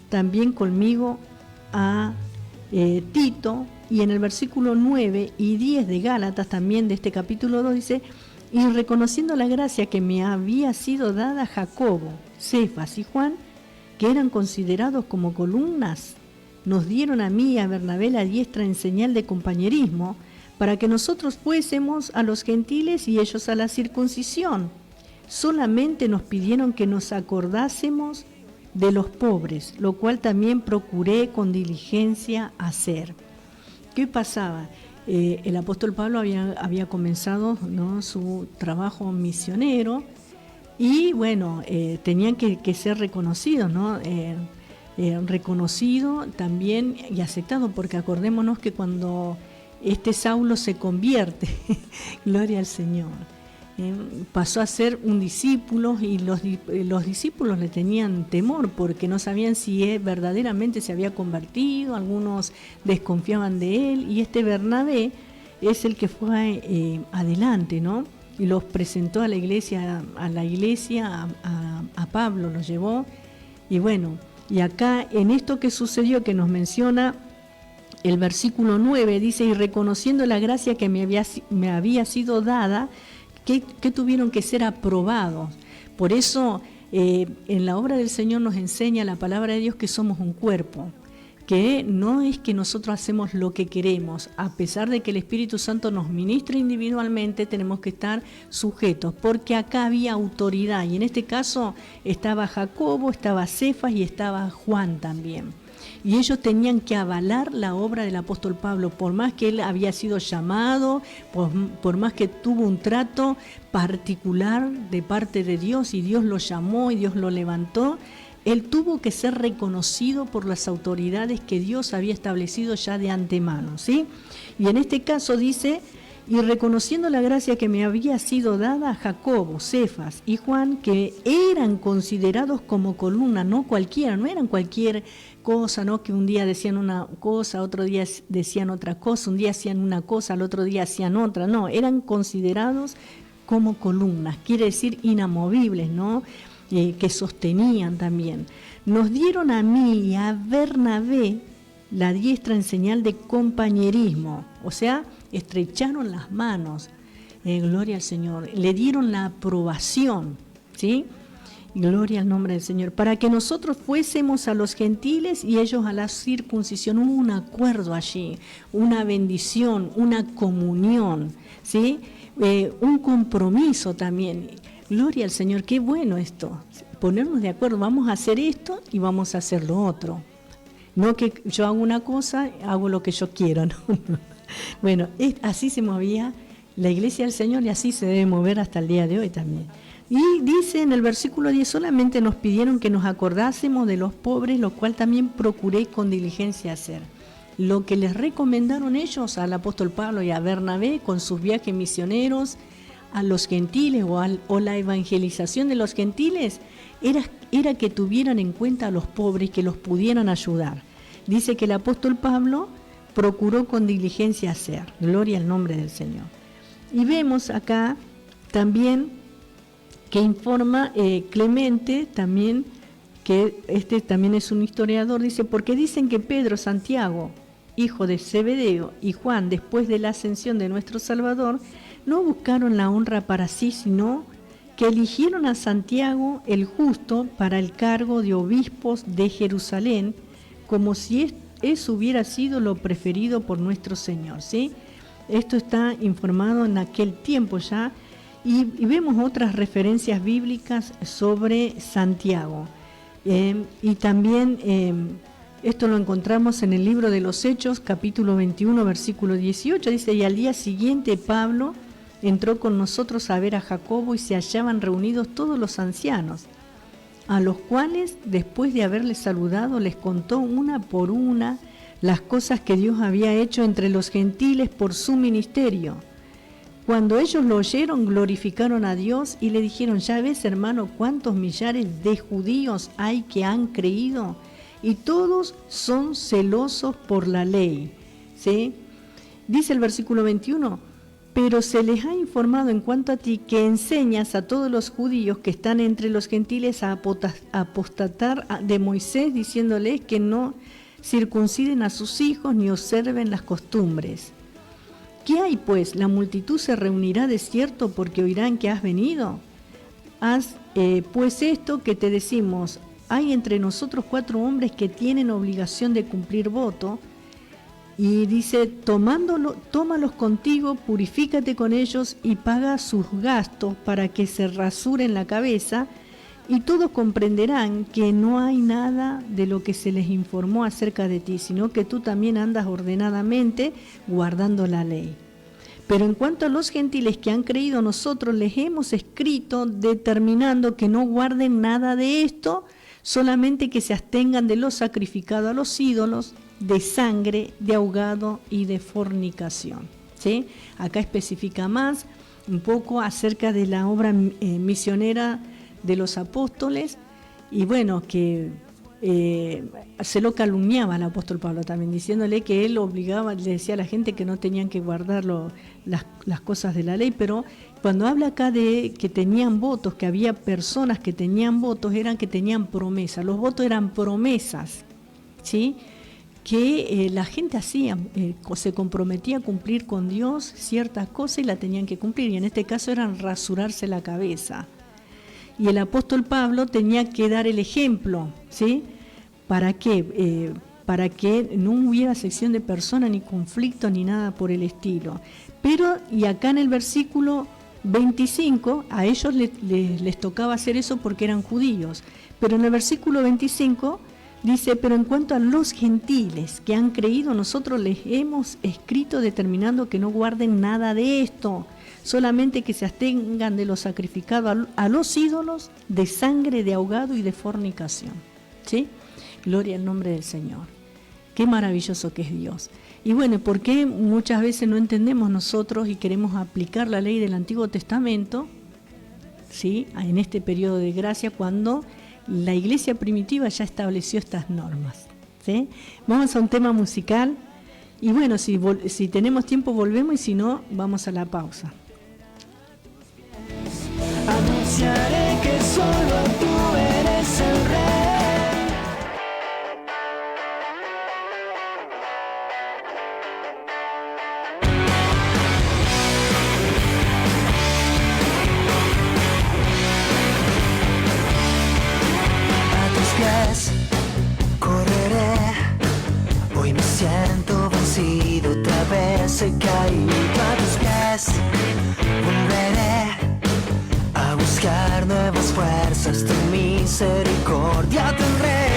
también conmigo a Tito. Y en el versículo 9 y 10 de Gálatas, también de este capítulo 2, dice: y reconociendo la gracia que me había sido dada a Jacobo, Cefas y Juan, que eran considerados como columnas, nos dieron a mí y a Bernabé la diestra en señal de compañerismo, para que nosotros fuésemos a los gentiles y ellos a la circuncisión. Solamente nos pidieron que nos acordásemos de los pobres, lo cual también procuré con diligencia hacer. ¿Qué pasaba? El apóstol Pablo había comenzado, ¿no?, su trabajo misionero, y bueno, tenían que ser reconocidos, ¿no? Reconocido también y aceptado, porque acordémonos que cuando Saulo se convierte, gloria al Señor, pasó a ser un discípulo, y los discípulos le tenían temor porque no sabían si verdaderamente se había convertido, algunos desconfiaban de él, y Bernabé es el que fue adelante, ¿no?, y los presentó a la iglesia, a Pablo los llevó. Y bueno, y acá en esto que sucedió, que nos menciona el versículo 9, dice: y reconociendo la gracia que me había sido dada, que tuvieron que ser aprobados. Por eso en la obra del Señor nos enseña la palabra de Dios que somos un cuerpo, que no es que nosotros hacemos lo que queremos. A pesar de que el Espíritu Santo nos ministra individualmente, tenemos que estar sujetos, porque acá había autoridad, y en este caso estaba Jacobo, estaba Cefas y estaba Juan también. Y ellos tenían que avalar la obra del apóstol Pablo, por más que él había sido llamado, por más que tuvo un trato particular de parte de Dios, y Dios lo llamó y Dios lo levantó, él tuvo que ser reconocido por las autoridades que Dios había establecido ya de antemano, ¿sí? Y en este caso dice: y reconociendo la gracia que me había sido dada a Jacobo, Cefas y Juan, que eran considerados como columna, no cualquiera, no eran cualquier cosa, ¿no?, que un día decían una cosa, otro día decían otra cosa, un día hacían una cosa, al otro día hacían otra, no, eran considerados como columnas, quiere decir inamovibles, ¿no?, que sostenían también. Nos dieron a mí y a Bernabé la diestra en señal de compañerismo, o sea, estrecharon las manos, gloria al Señor, le dieron la aprobación, ¿sí? Gloria al nombre del Señor, para que nosotros fuésemos a los gentiles y ellos a la circuncisión. Hubo un acuerdo allí, una bendición, una comunión, ¿sí? Un compromiso también. Gloria al Señor, qué bueno esto. Ponernos de acuerdo, vamos a hacer esto y vamos a hacer lo otro. No que yo hago una cosa, hago lo que yo quiero, ¿no? Bueno, así se movía la iglesia del Señor y así se debe mover hasta el día de hoy también. Y dice en el versículo 10, solamente nos pidieron que nos acordásemos de los pobres, lo cual también procuré con diligencia hacer. Lo que les recomendaron ellos al apóstol Pablo y a Bernabé con sus viajes misioneros a los gentiles o la evangelización de los gentiles era que tuvieran en cuenta a los pobres, que los pudieran ayudar. Dice que el apóstol Pablo procuró con diligencia hacer. Gloria al nombre del Señor. Y vemos acá también que informa Clemente, también, que este también es un historiador, dice, porque dicen que Pedro, Santiago, hijo de Zebedeo, y Juan, después de la ascensión de nuestro Salvador, no buscaron la honra para sí, sino que eligieron a Santiago el justo para el cargo de obispos de Jerusalén, como si eso hubiera sido lo preferido por nuestro Señor, ¿sí? Esto está informado en aquel tiempo ya, y vemos otras referencias bíblicas sobre Santiago. Y también esto lo encontramos en el libro de los Hechos, capítulo 21, versículo 18, dice, y al día siguiente Pablo entró con nosotros a ver a Jacobo y se hallaban reunidos todos los ancianos, a los cuales, después de haberles saludado, les contó una por una las cosas que Dios había hecho entre los gentiles por su ministerio. Cuando ellos lo oyeron, glorificaron a Dios y le dijeron, ya ves, hermano, cuántos millares de judíos hay que han creído, y todos son celosos por la ley. ¿Sí? Dice el versículo 21, pero se les ha informado en cuanto a ti que enseñas a todos los judíos que están entre los gentiles a apostatar de Moisés, diciéndoles que no circunciden a sus hijos ni observen las costumbres. ¿Qué hay pues? ¿La multitud se reunirá de cierto porque oirán que has venido? Haz pues esto que te decimos, hay entre nosotros 4 hombres que tienen obligación de cumplir voto, y dice, tómalos contigo, purifícate con ellos y paga sus gastos para que se rasuren la cabeza, y todos comprenderán que no hay nada de lo que se les informó acerca de ti, sino que tú también andas ordenadamente guardando la ley. Pero en cuanto a los gentiles que han creído, nosotros les hemos escrito determinando que no guarden nada de esto, solamente que se abstengan de lo sacrificado a los ídolos, de sangre, de ahogado y de fornicación. ¿Sí? Acá especifica más un poco acerca de la obra misionera de los apóstoles, y bueno, que se lo calumniaba al apóstol Pablo también, diciéndole que él obligaba, le decía a la gente que no tenían que guardar las cosas de la ley, pero cuando habla acá de que tenían votos, que había personas que tenían votos, eran que tenían promesas. Los votos eran promesas, ¿sí?, que la gente hacía, se comprometía a cumplir con Dios ciertas cosas y la tenían que cumplir, y en este caso eran rasurarse la cabeza. Y el apóstol Pablo tenía que dar el ejemplo, ¿sí? ¿Para qué? Para que no hubiera sección de personas, ni conflicto, ni nada por el estilo. Pero, y acá en el versículo 25, a ellos les tocaba hacer eso porque eran judíos. Pero en el versículo 25 dice, pero en cuanto a los gentiles que han creído, nosotros les hemos escrito determinando que no guarden nada de esto, solamente que se abstengan de lo sacrificado a los ídolos, de sangre, de ahogado y de fornicación. ¿Sí? Gloria al nombre del Señor. Qué maravilloso que es Dios. Y bueno, ¿por qué muchas veces no entendemos nosotros y queremos aplicar la ley del Antiguo Testamento, ¿sí?, en este periodo de gracia, cuando la iglesia primitiva ya estableció estas normas? ¿Sí? Vamos a un tema musical y bueno, si tenemos tiempo volvemos, y si no, vamos a la pausa. Anunciaré que solo tú eres el rey. A tus pies correré, hoy me siento vencido, otra vez he caído. A tus pies volveré a buscar las fuerzas, tu misericordia tendré.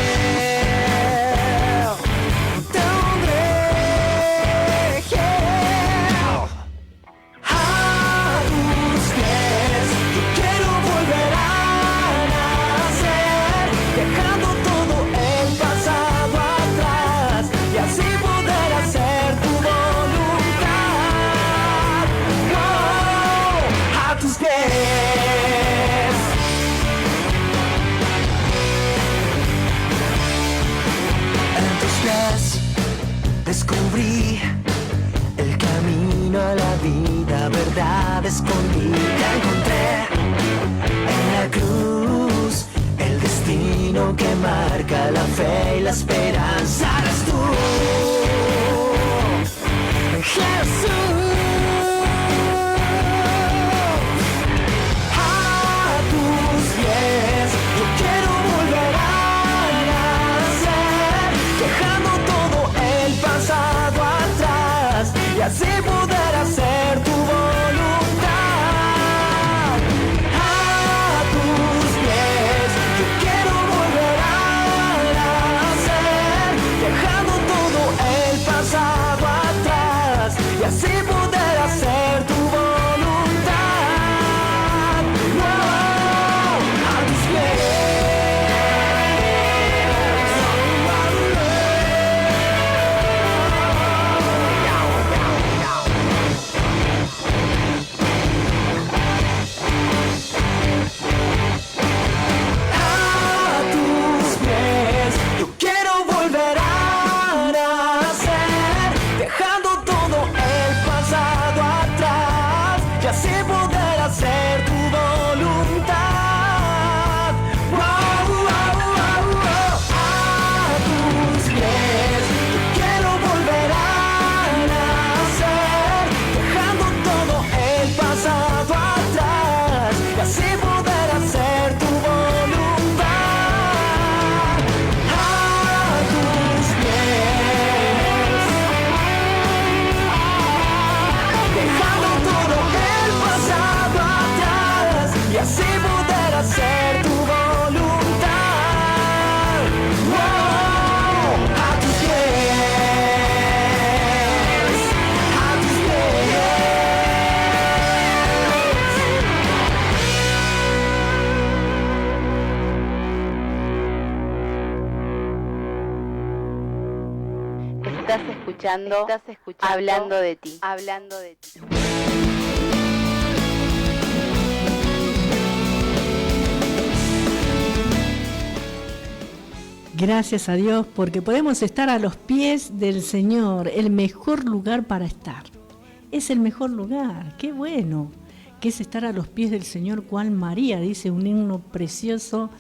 Descubrí el camino a la vida, verdad escondida. Encontré en la cruz el destino que marca la fe y la esperanza. Eres tú, Jesús. A tus pies yo quiero volver a nacer, dejando todo el pasado atrás y así poder hacer tu voluntad. A tus pies yo quiero volver a nacer, dejando todo el pasado atrás y así poder hacer tu voluntad. Wow, a tus pies. Estás escuchando Hablando de ti. Hablando de ti. Gracias a Dios porque podemos estar a los pies del Señor, el mejor lugar para estar. Es el mejor lugar, qué bueno, que es estar a los pies del Señor, cual María, dice un himno precioso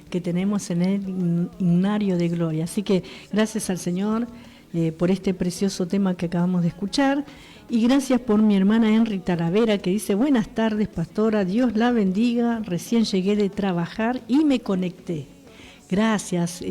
que tenemos en el himnario de gloria. Así que gracias al Señor por este precioso tema que acabamos de escuchar, y gracias por mi hermana Henry Talavera, que dice: buenas tardes, pastora, Dios la bendiga, recién llegué de trabajar y me conecté. Gracias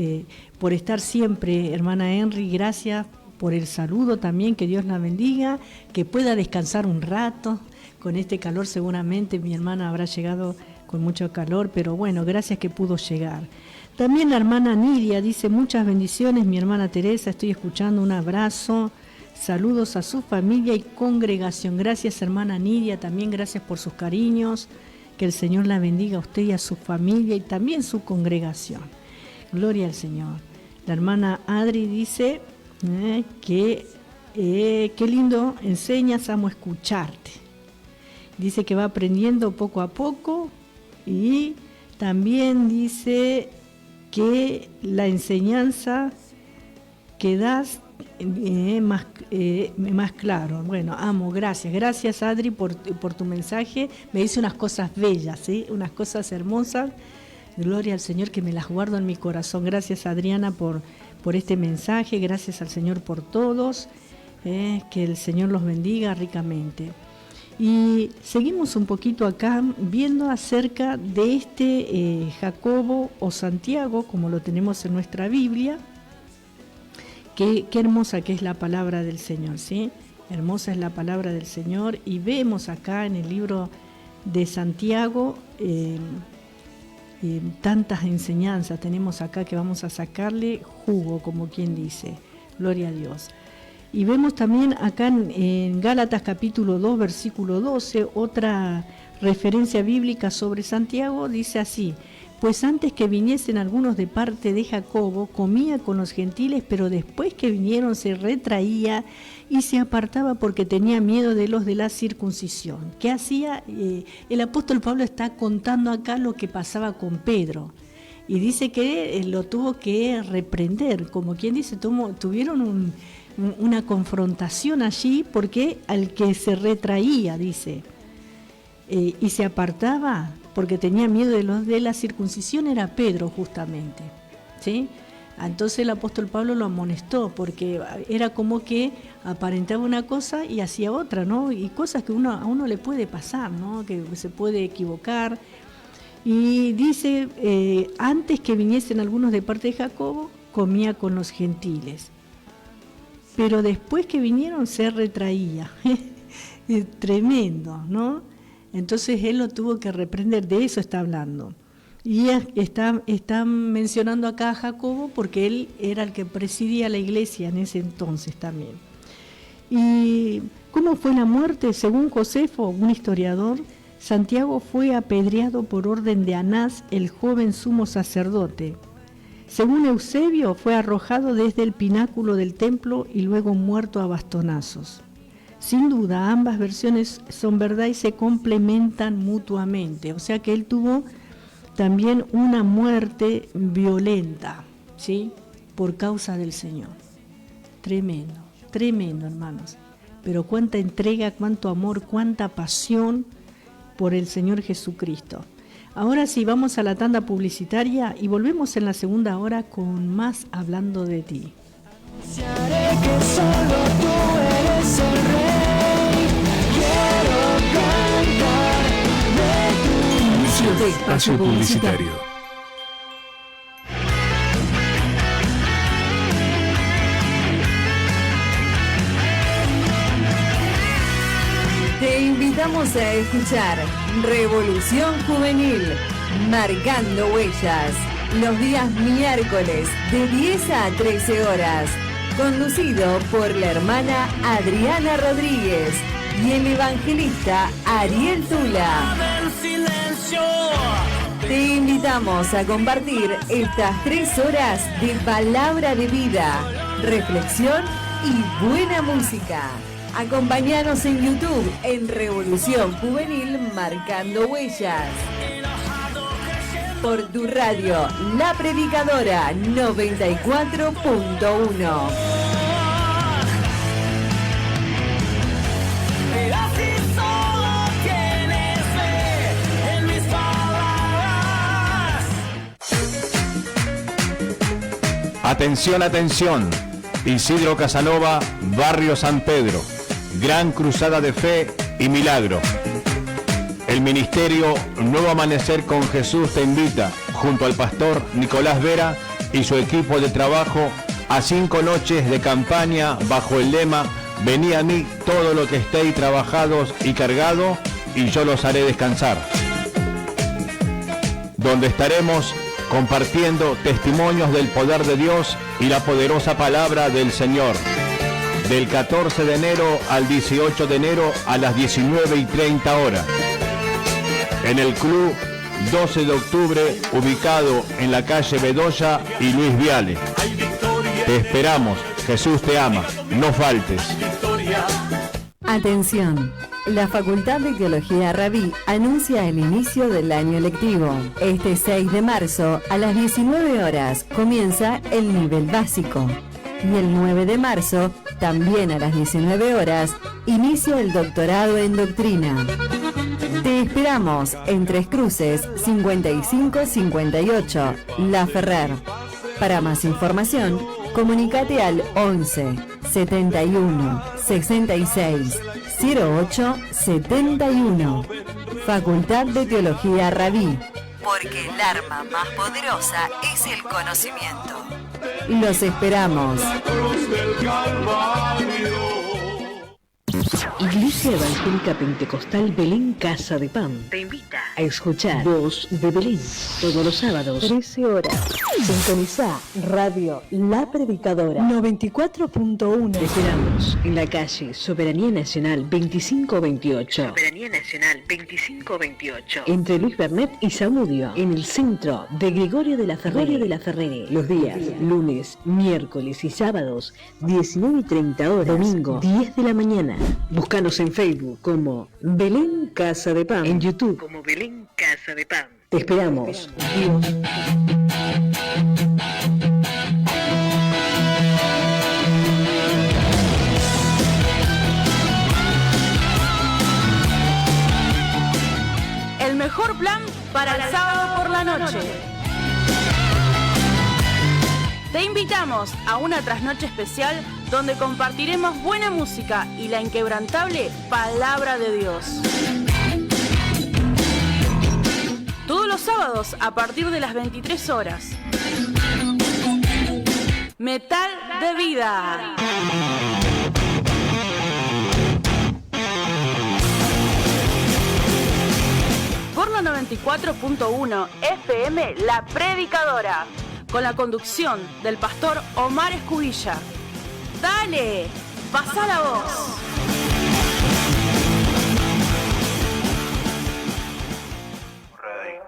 por estar siempre, hermana Henry, gracias por el saludo también, que Dios la bendiga, que pueda descansar un rato. Con este calor seguramente mi hermana habrá llegado con mucho calor, pero bueno, gracias que pudo llegar. También la hermana Nidia dice: muchas bendiciones, mi hermana Teresa, estoy escuchando, un abrazo, saludos a su familia y congregación. Gracias, hermana Nidia, también gracias por sus cariños, que el Señor la bendiga a usted y a su familia y también su congregación. Gloria al Señor. La hermana Adri dice que qué lindo enseñas, amo escucharte. Dice que va aprendiendo poco a poco, y también dice que la enseñanza que das más claro. Bueno, amo, gracias Adri por tu mensaje. Me dice unas cosas bellas, ¿sí? Unas cosas hermosas. Gloria al Señor, que me las guardo en mi corazón. Gracias, Adriana, por este mensaje. Gracias al Señor por todos. Que el Señor los bendiga ricamente. Y seguimos un poquito acá viendo acerca de este Jacobo o Santiago, como lo tenemos en nuestra Biblia. Qué hermosa que es la palabra del Señor, ¿sí? Hermosa es la palabra del Señor, y vemos acá en el libro de Santiago tantas enseñanzas tenemos acá que vamos a sacarle jugo, como quien dice. Gloria a Dios. Y vemos también acá en Gálatas capítulo 2, versículo 12, otra referencia bíblica sobre Santiago, dice así: pues antes que viniesen algunos de parte de Jacobo, comía con los gentiles, pero después que vinieron se retraía y se apartaba porque tenía miedo de los de la circuncisión. ¿Qué hacía? El apóstol Pablo está contando acá lo que pasaba con Pedro. Y dice que lo tuvo que reprender, como quien dice, tuvieron una confrontación allí, porque al que se retraía, dice, y se apartaba porque tenía miedo de los de la circuncisión, era Pedro justamente, ¿sí? Entonces el apóstol Pablo lo amonestó, porque era como que aparentaba una cosa y hacía otra, ¿no? Y cosas que a uno le puede pasar, ¿no? Que se puede equivocar. Y dice, antes que viniesen algunos de parte de Jacobo, comía con los gentiles. Pero después que vinieron se retraía. Tremendo, ¿no? Entonces él lo tuvo que reprender, de eso está hablando. Y está mencionando acá a Jacobo porque él era el que presidía la iglesia en ese entonces también. ¿Y cómo fue la muerte? Según Josefo, un historiador, Santiago fue apedreado por orden de Anás, el joven sumo sacerdote. Según Eusebio, fue arrojado desde el pináculo del templo y luego muerto a bastonazos. Sin duda, ambas versiones son verdad y se complementan mutuamente. O sea que él tuvo también una muerte violenta, ¿sí? Por causa del Señor. Tremendo, tremendo, hermanos. Pero cuánta entrega, cuánto amor, cuánta pasión por el Señor Jesucristo. Ahora sí, vamos a la tanda publicitaria y volvemos en la segunda hora con más Hablando de Ti. Anunciaré que solo tú eres el Rey. Quiero cantar de tu inicio de espacio publicitario. Te invitamos a escuchar Revolución Juvenil, Marcando Huellas, los días miércoles de 10 a 13 horas, conducido por la hermana Adriana Rodríguez y el evangelista Ariel Tula. Te invitamos a compartir estas 3 horas de palabra de vida, reflexión y buena música. Acompáñanos en YouTube en Revolución Juvenil Marcando Huellas. Por tu radio, La Predicadora 94.1. Atención, atención. Isidro Casanova, Barrio San Pedro. Gran Cruzada de Fe y Milagro. El Ministerio Nuevo Amanecer con Jesús te invita, junto al pastor Nicolás Vera y su equipo de trabajo, a 5 noches de campaña bajo el lema: Vení a mí todo lo que estéis trabajados y cargado, y yo los haré descansar. Donde estaremos compartiendo testimonios del poder de Dios y la poderosa palabra del Señor. Del 14 de enero al 18 de enero a las 19:30 horas. En el Club 12 de Octubre, ubicado en la calle Bedoya y Luis Viale. Te esperamos, Jesús te ama, no faltes. Atención, la Facultad de Teología Rabí anuncia el inicio del año lectivo. Este 6 de marzo a las 19 horas comienza el nivel básico. Y el 9 de marzo, también a las 19 horas, inicia el doctorado en doctrina. Te esperamos en Tres Cruces 5558, La Ferrer. Para más información, comunícate al 11 71 66 08 71. Facultad de Teología Rabí. Porque el arma más poderosa es el conocimiento. Los esperamos. Iglesia Evangélica Pentecostal Belén Casa de Pan te invita a escuchar Voz de Belén todos los sábados 13 horas. Sintoniza Radio La Predicadora 94.1. Te esperamos en la calle Soberanía Nacional 2528. Soberanía Nacional 2528. Entre Luis Bernet y Zamudio, en el centro de Gregorio de la Ferrere. Los días lunes, miércoles y sábados 19:30 horas. Domingo 10 de la mañana. Búscanos en Facebook como Belén Casa de Pan. En YouTube como Belén Casa de Pan. Te esperamos. El mejor plan para el sábado por la noche. Te invitamos a una trasnoche especial donde compartiremos buena música y la inquebrantable palabra de Dios. Todos los sábados a partir de las 23 horas. Metal de Vida. Por la 94.1 FM La Predicadora, con la conducción del pastor Omar Escudilla. ¡Dale! ¡Pasa la voz!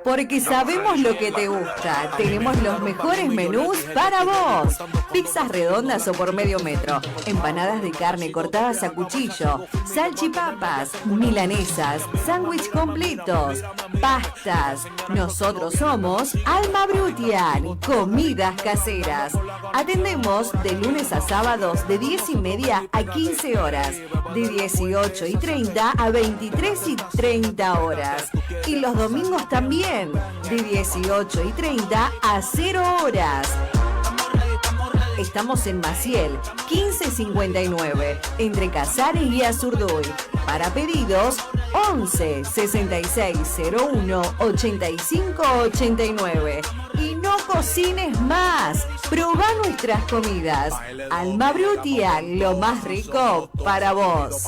Porque sabemos lo que te gusta. Tenemos los mejores menús para vos. Pizzas redondas o por medio metro. Empanadas de carne cortadas a cuchillo. Salchipapas. Milanesas. Sándwich completos. Pastas. Nosotros somos Alma Brutian. Comidas caseras. Atendemos de lunes a sábados de 10:30 a 15 horas. De 18:30 a 23:30 horas. Y los domingos también. De 18:30 a 0 horas. Estamos en Maciel, 1559, entre Casares y Azurduy. Para pedidos, 11 6601 8589. Y no cocines más. Probá nuestras comidas. Alma Brutian, lo más rico para vos.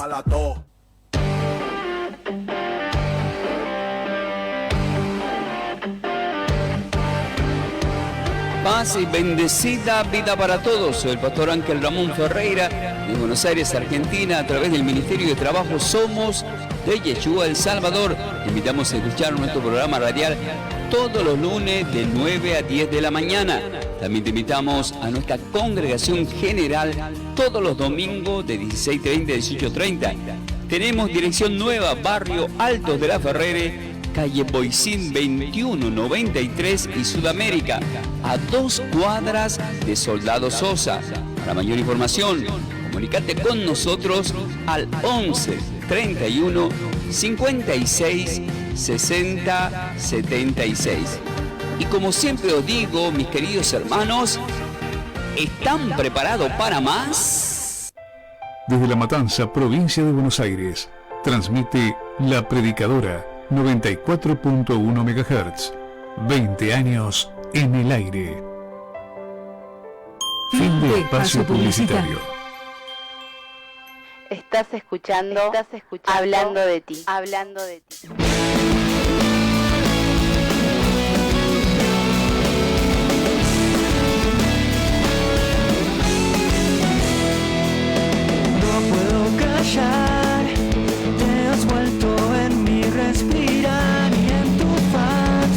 Paz y bendecida vida para todos. Soy el pastor Ángel Ramón Ferreira de Buenos Aires, Argentina, a través del Ministerio de Trabajo Somos de Yeshua El Salvador. Te invitamos a escuchar nuestro programa radial todos los lunes de 9 a 10 de la mañana. También te invitamos a nuestra congregación general todos los domingos de 16:30 a 18:30. Tenemos dirección nueva, barrio Altos de la Ferrere, calle Boicín 2193 y Sudamérica, a 2 cuadras de Soldado Sosa. Para mayor información, comunícate con nosotros al 11 31 56 60 76. Y como siempre os digo, mis queridos hermanos, ¿están preparados para más? Desde La Matanza, provincia de Buenos Aires, transmite La Predicadora 94.1 MHz. 20 años en el aire. Fin de espacio publicitario. Estás escuchando Hablando de ti. Hablando de ti. No puedo callar, te has vuelto en mi respirar y en tu faz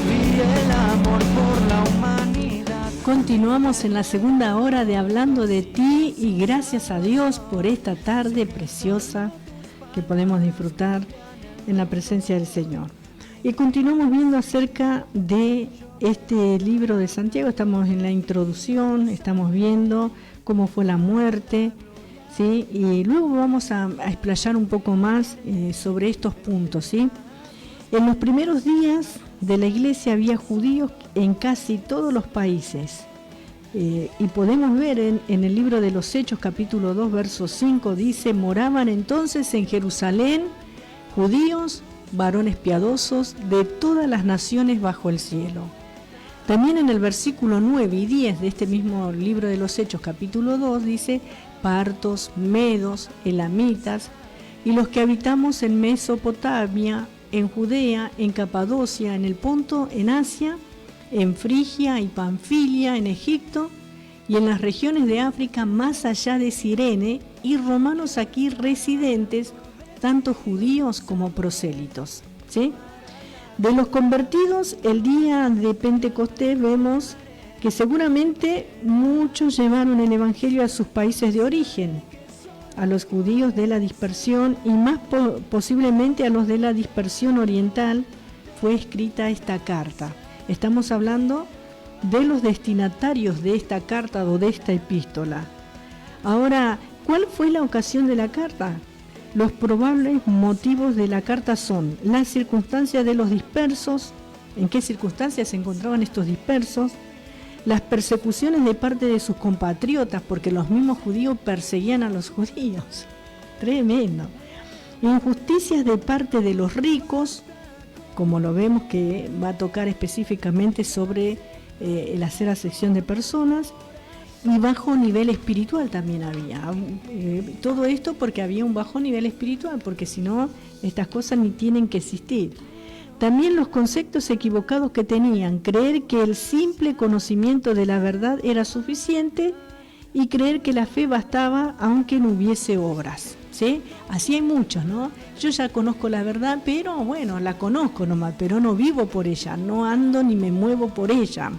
vi el amor por la humanidad. Continuamos en la segunda hora de Hablando de ti y gracias a Dios por esta tarde preciosa que podemos disfrutar en la presencia del Señor. Y continuamos viendo acerca de este libro de Santiago. Estamos en la introducción, estamos viendo cómo fue la muerte, ¿sí? Y luego vamos a explayar un poco más sobre estos puntos, ¿sí? En los primeros días de la iglesia había judíos en casi todos los países. Y podemos ver en el libro de los Hechos, capítulo 2, verso 5, dice: moraban entonces en Jerusalén judíos, varones piadosos de todas las naciones bajo el cielo. También en el versículo 9 y 10 de este mismo libro de los Hechos, capítulo 2, dice: partos, medos, elamitas, y los que habitamos en Mesopotamia, en Judea, en Capadocia, en el Ponto, en Asia, en Frigia y Panfilia, en Egipto, y en las regiones de África más allá de Cirene, y romanos aquí residentes, tanto judíos como prosélitos. ¿Sí? De los convertidos, el día de Pentecostés vemos que seguramente muchos llevaron el Evangelio a sus países de origen, a los judíos de la dispersión y más posiblemente a los de la dispersión oriental, fue escrita esta carta. Estamos hablando de los destinatarios de esta carta o de esta epístola. Ahora, ¿cuál fue la ocasión de la carta? Los probables motivos de la carta son las circunstancias de los dispersos, en qué circunstancias se encontraban estos dispersos, las persecuciones de parte de sus compatriotas, porque los mismos judíos perseguían a los judíos. Tremendo. Injusticias de parte de los ricos, como lo vemos que va a tocar específicamente sobre el hacer acepción de personas, y bajo nivel espiritual también había. Todo esto porque había un bajo nivel espiritual, porque si no, estas cosas ni tienen que existir. También los conceptos equivocados que tenían, creer que el simple conocimiento de la verdad era suficiente y creer que la fe bastaba aunque no hubiese obras. ¿Sí? Así hay muchos, ¿no? Yo ya conozco la verdad, pero bueno, la conozco nomás, pero no vivo por ella, no ando ni me muevo por ella.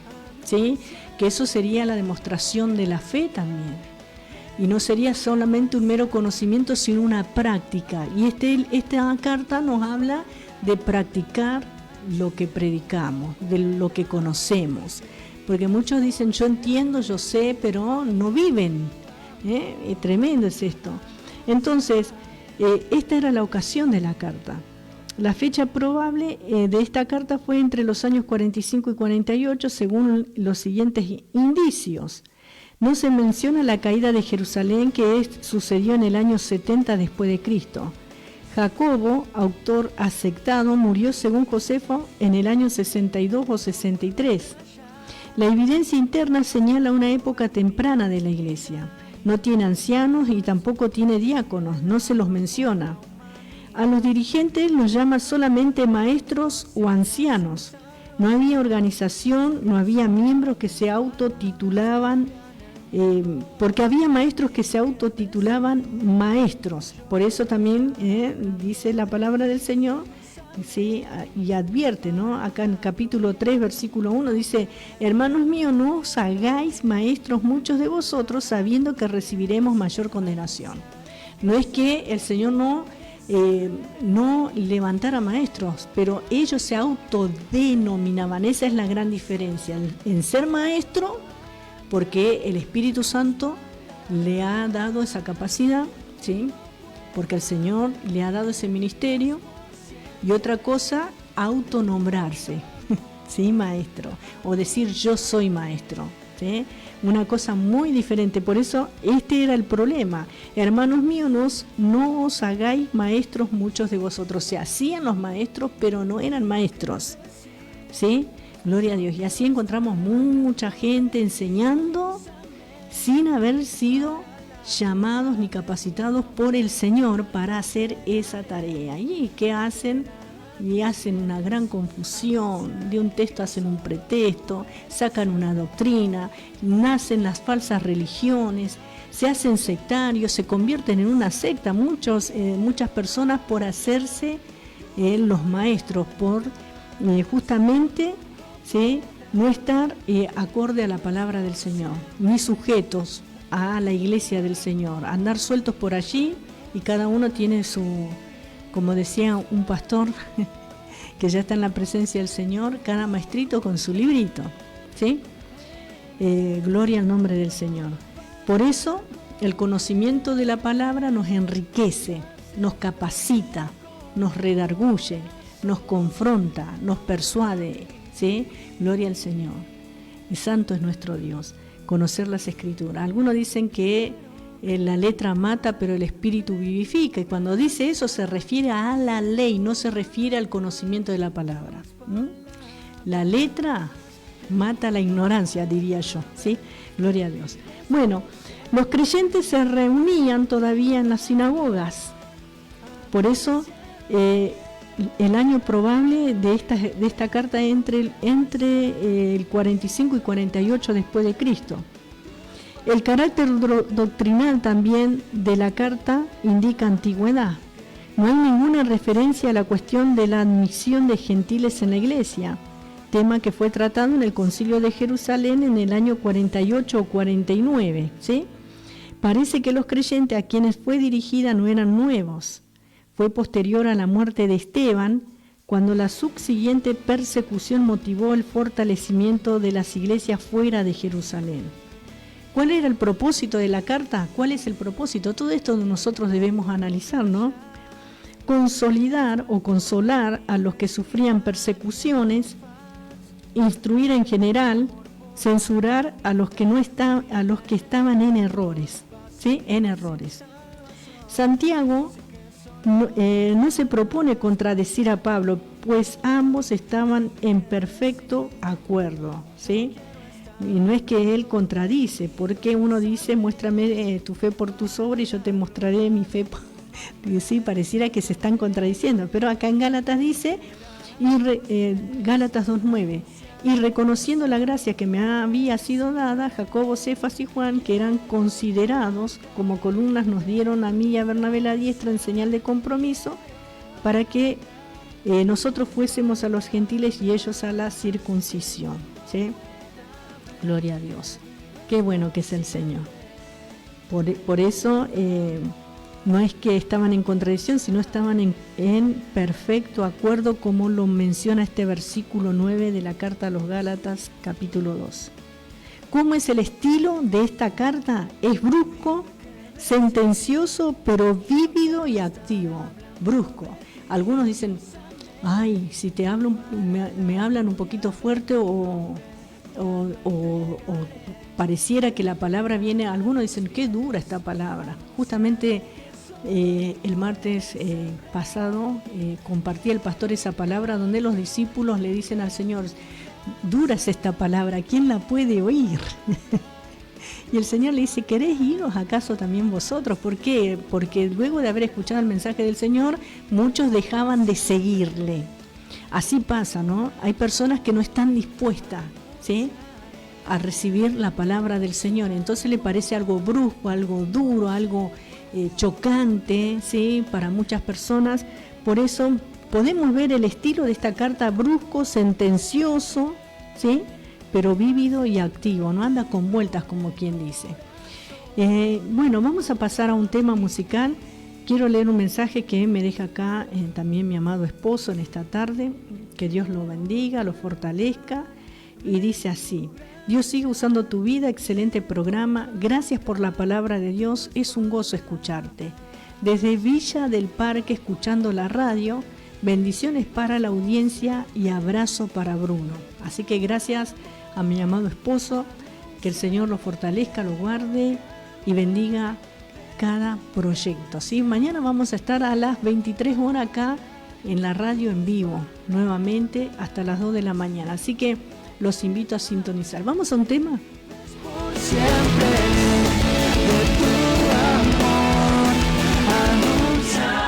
¿Sí? Que eso sería la demostración de la fe también. Y no sería solamente un mero conocimiento, sino una práctica. Y esta carta nos habla de practicar lo que predicamos, de lo que conocemos. Porque muchos dicen, yo entiendo, yo sé, pero no viven. Tremendo es esto. Entonces, esta era la ocasión de la carta. La fecha probable de esta carta fue entre los años 45 y 48, según los siguientes indicios. No se menciona la caída de Jerusalén, que sucedió en el año 70 después de Cristo. Jacobo, autor aceptado, murió según Josefo en el año 62 o 63. La evidencia interna señala una época temprana de la iglesia. No tiene ancianos y tampoco tiene diáconos, no se los menciona. A los dirigentes los llama solamente maestros o ancianos. No había organización, no había miembros que se autotitulaban, porque había maestros que se autotitulaban maestros. Por eso también dice la palabra del Señor, ¿sí? Y advierte, ¿no? Acá en capítulo 3, versículo 1, dice: hermanos míos, no os hagáis maestros muchos de vosotros, sabiendo que recibiremos mayor condenación. No es que el Señor no levantara maestros, pero ellos se autodenominaban. Esa es la gran diferencia en ser maestro, porque el Espíritu Santo le ha dado esa capacidad, ¿sí? Porque el Señor le ha dado ese ministerio. Y otra cosa, autonombrarse, ¿sí? Maestro, o decir yo soy maestro, ¿sí? Una cosa muy diferente. Por eso este era el problema. Hermanos míos, no os hagáis maestros muchos de vosotros. Se hacían los maestros, pero no eran maestros, ¿sí? Gloria a Dios. Y así encontramos mucha gente enseñando sin haber sido llamados ni capacitados por el Señor para hacer esa tarea. ¿Y qué hacen? Y hacen una gran confusión. De un texto hacen un pretexto, sacan una doctrina, nacen las falsas religiones, se hacen sectarios, se convierten en una secta. Muchas personas por hacerse los maestros, por justamente, ¿sí?, no estar acorde a la palabra del Señor, ni sujetos a la iglesia del Señor, andar sueltos por allí, y cada uno tiene su, como decía un pastor que ya está en la presencia del Señor, cada maestrito con su librito, ¿sí? Gloria al nombre del Señor. Por eso el conocimiento de la palabra nos enriquece, nos capacita, nos redarguye, nos confronta, nos persuade, ¿sí? Gloria al Señor. Y santo es nuestro Dios. Conocer las Escrituras. Algunos dicen que la letra mata, pero el Espíritu vivifica. Y cuando dice eso se refiere a la ley, no se refiere al conocimiento de la palabra. La letra mata la ignorancia, diría yo, ¿sí? Gloria a Dios. Bueno, los creyentes se reunían todavía en las sinagogas Por eso el año probable de esta carta entre el 45 y 48 después de Cristo. El carácter doctrinal también de la carta indica antigüedad. No hay ninguna referencia a la cuestión de la admisión de gentiles en la iglesia, tema que fue tratado en el Concilio de Jerusalén en el año 48 o 49, ¿sí? Parece que los creyentes a quienes fue dirigida no eran nuevos. Fue posterior a la muerte de Esteban, cuando la subsiguiente persecución motivó el fortalecimiento de las iglesias fuera de Jerusalén. ¿Cuál era el propósito de la carta? ¿Cuál es el propósito? Todo esto nosotros debemos analizar, ¿no? Consolidar o consolar a los que sufrían persecuciones, instruir en general, censurar a los que estaban en errores, ¿sí? En errores. Santiago no se propone contradecir a Pablo, pues ambos estaban en perfecto acuerdo, ¿sí? Y no es que él contradice, porque uno dice, muéstrame tu fe por tus obras y yo te mostraré mi fe. Sí, pareciera que se están contradiciendo, pero acá en Gálatas dice, Gálatas 2:9, y reconociendo la gracia que me había sido dada, Jacobo, Cefas y Juan, que eran considerados como columnas, nos dieron a mí y a Bernabé la diestra en señal de compromiso, para que nosotros fuésemos a los gentiles y ellos a la circuncisión, ¿sí? Gloria a Dios. Qué bueno que es el Señor. Por eso no es que estaban en contradicción, sino estaban en perfecto acuerdo, como lo menciona este versículo 9 de la carta a los Gálatas, capítulo 2. ¿Cómo es el estilo de esta carta? Es brusco, sentencioso, pero vívido y activo. Brusco. Algunos dicen, ay, si te hablo, me hablan un poquito fuerte o pareciera que la palabra viene, algunos dicen, qué dura esta palabra. Justamente el martes pasado compartía el pastor esa palabra donde los discípulos le dicen al Señor, dura es esta palabra, ¿quién la puede oír? Y el Señor le dice, ¿queréis iros acaso también vosotros? ¿Por qué? Porque luego de haber escuchado el mensaje del Señor, muchos dejaban de seguirle. Así pasa, ¿no? Hay personas que no están dispuestas, ¿sí?, a recibir la palabra del Señor. Entonces le parece algo brusco, algo duro, algo chocante, ¿sí?, para muchas personas. Por eso podemos ver el estilo de esta carta: brusco, sentencioso, ¿sí?, pero vívido y activo, no anda con vueltas, como quien dice. Bueno, vamos a pasar a un tema musical. Quiero leer un mensaje que me deja acá también mi amado esposo en esta tarde. Que Dios lo bendiga, lo fortalezca. Y dice así: Dios sigue usando tu vida, excelente programa, gracias por la palabra de Dios, es un gozo escucharte. Desde Villa del Parque, escuchando la radio, bendiciones para la audiencia y abrazo para Bruno. Así que gracias a mi amado esposo, que el Señor lo fortalezca, lo guarde y bendiga cada proyecto, ¿sí? Mañana vamos a estar a las 23 horas acá en la radio en vivo, nuevamente hasta las 2 de la mañana, así que los invito a sintonizar. ¿Vamos a un tema? Por siempre de tu amor anunciar.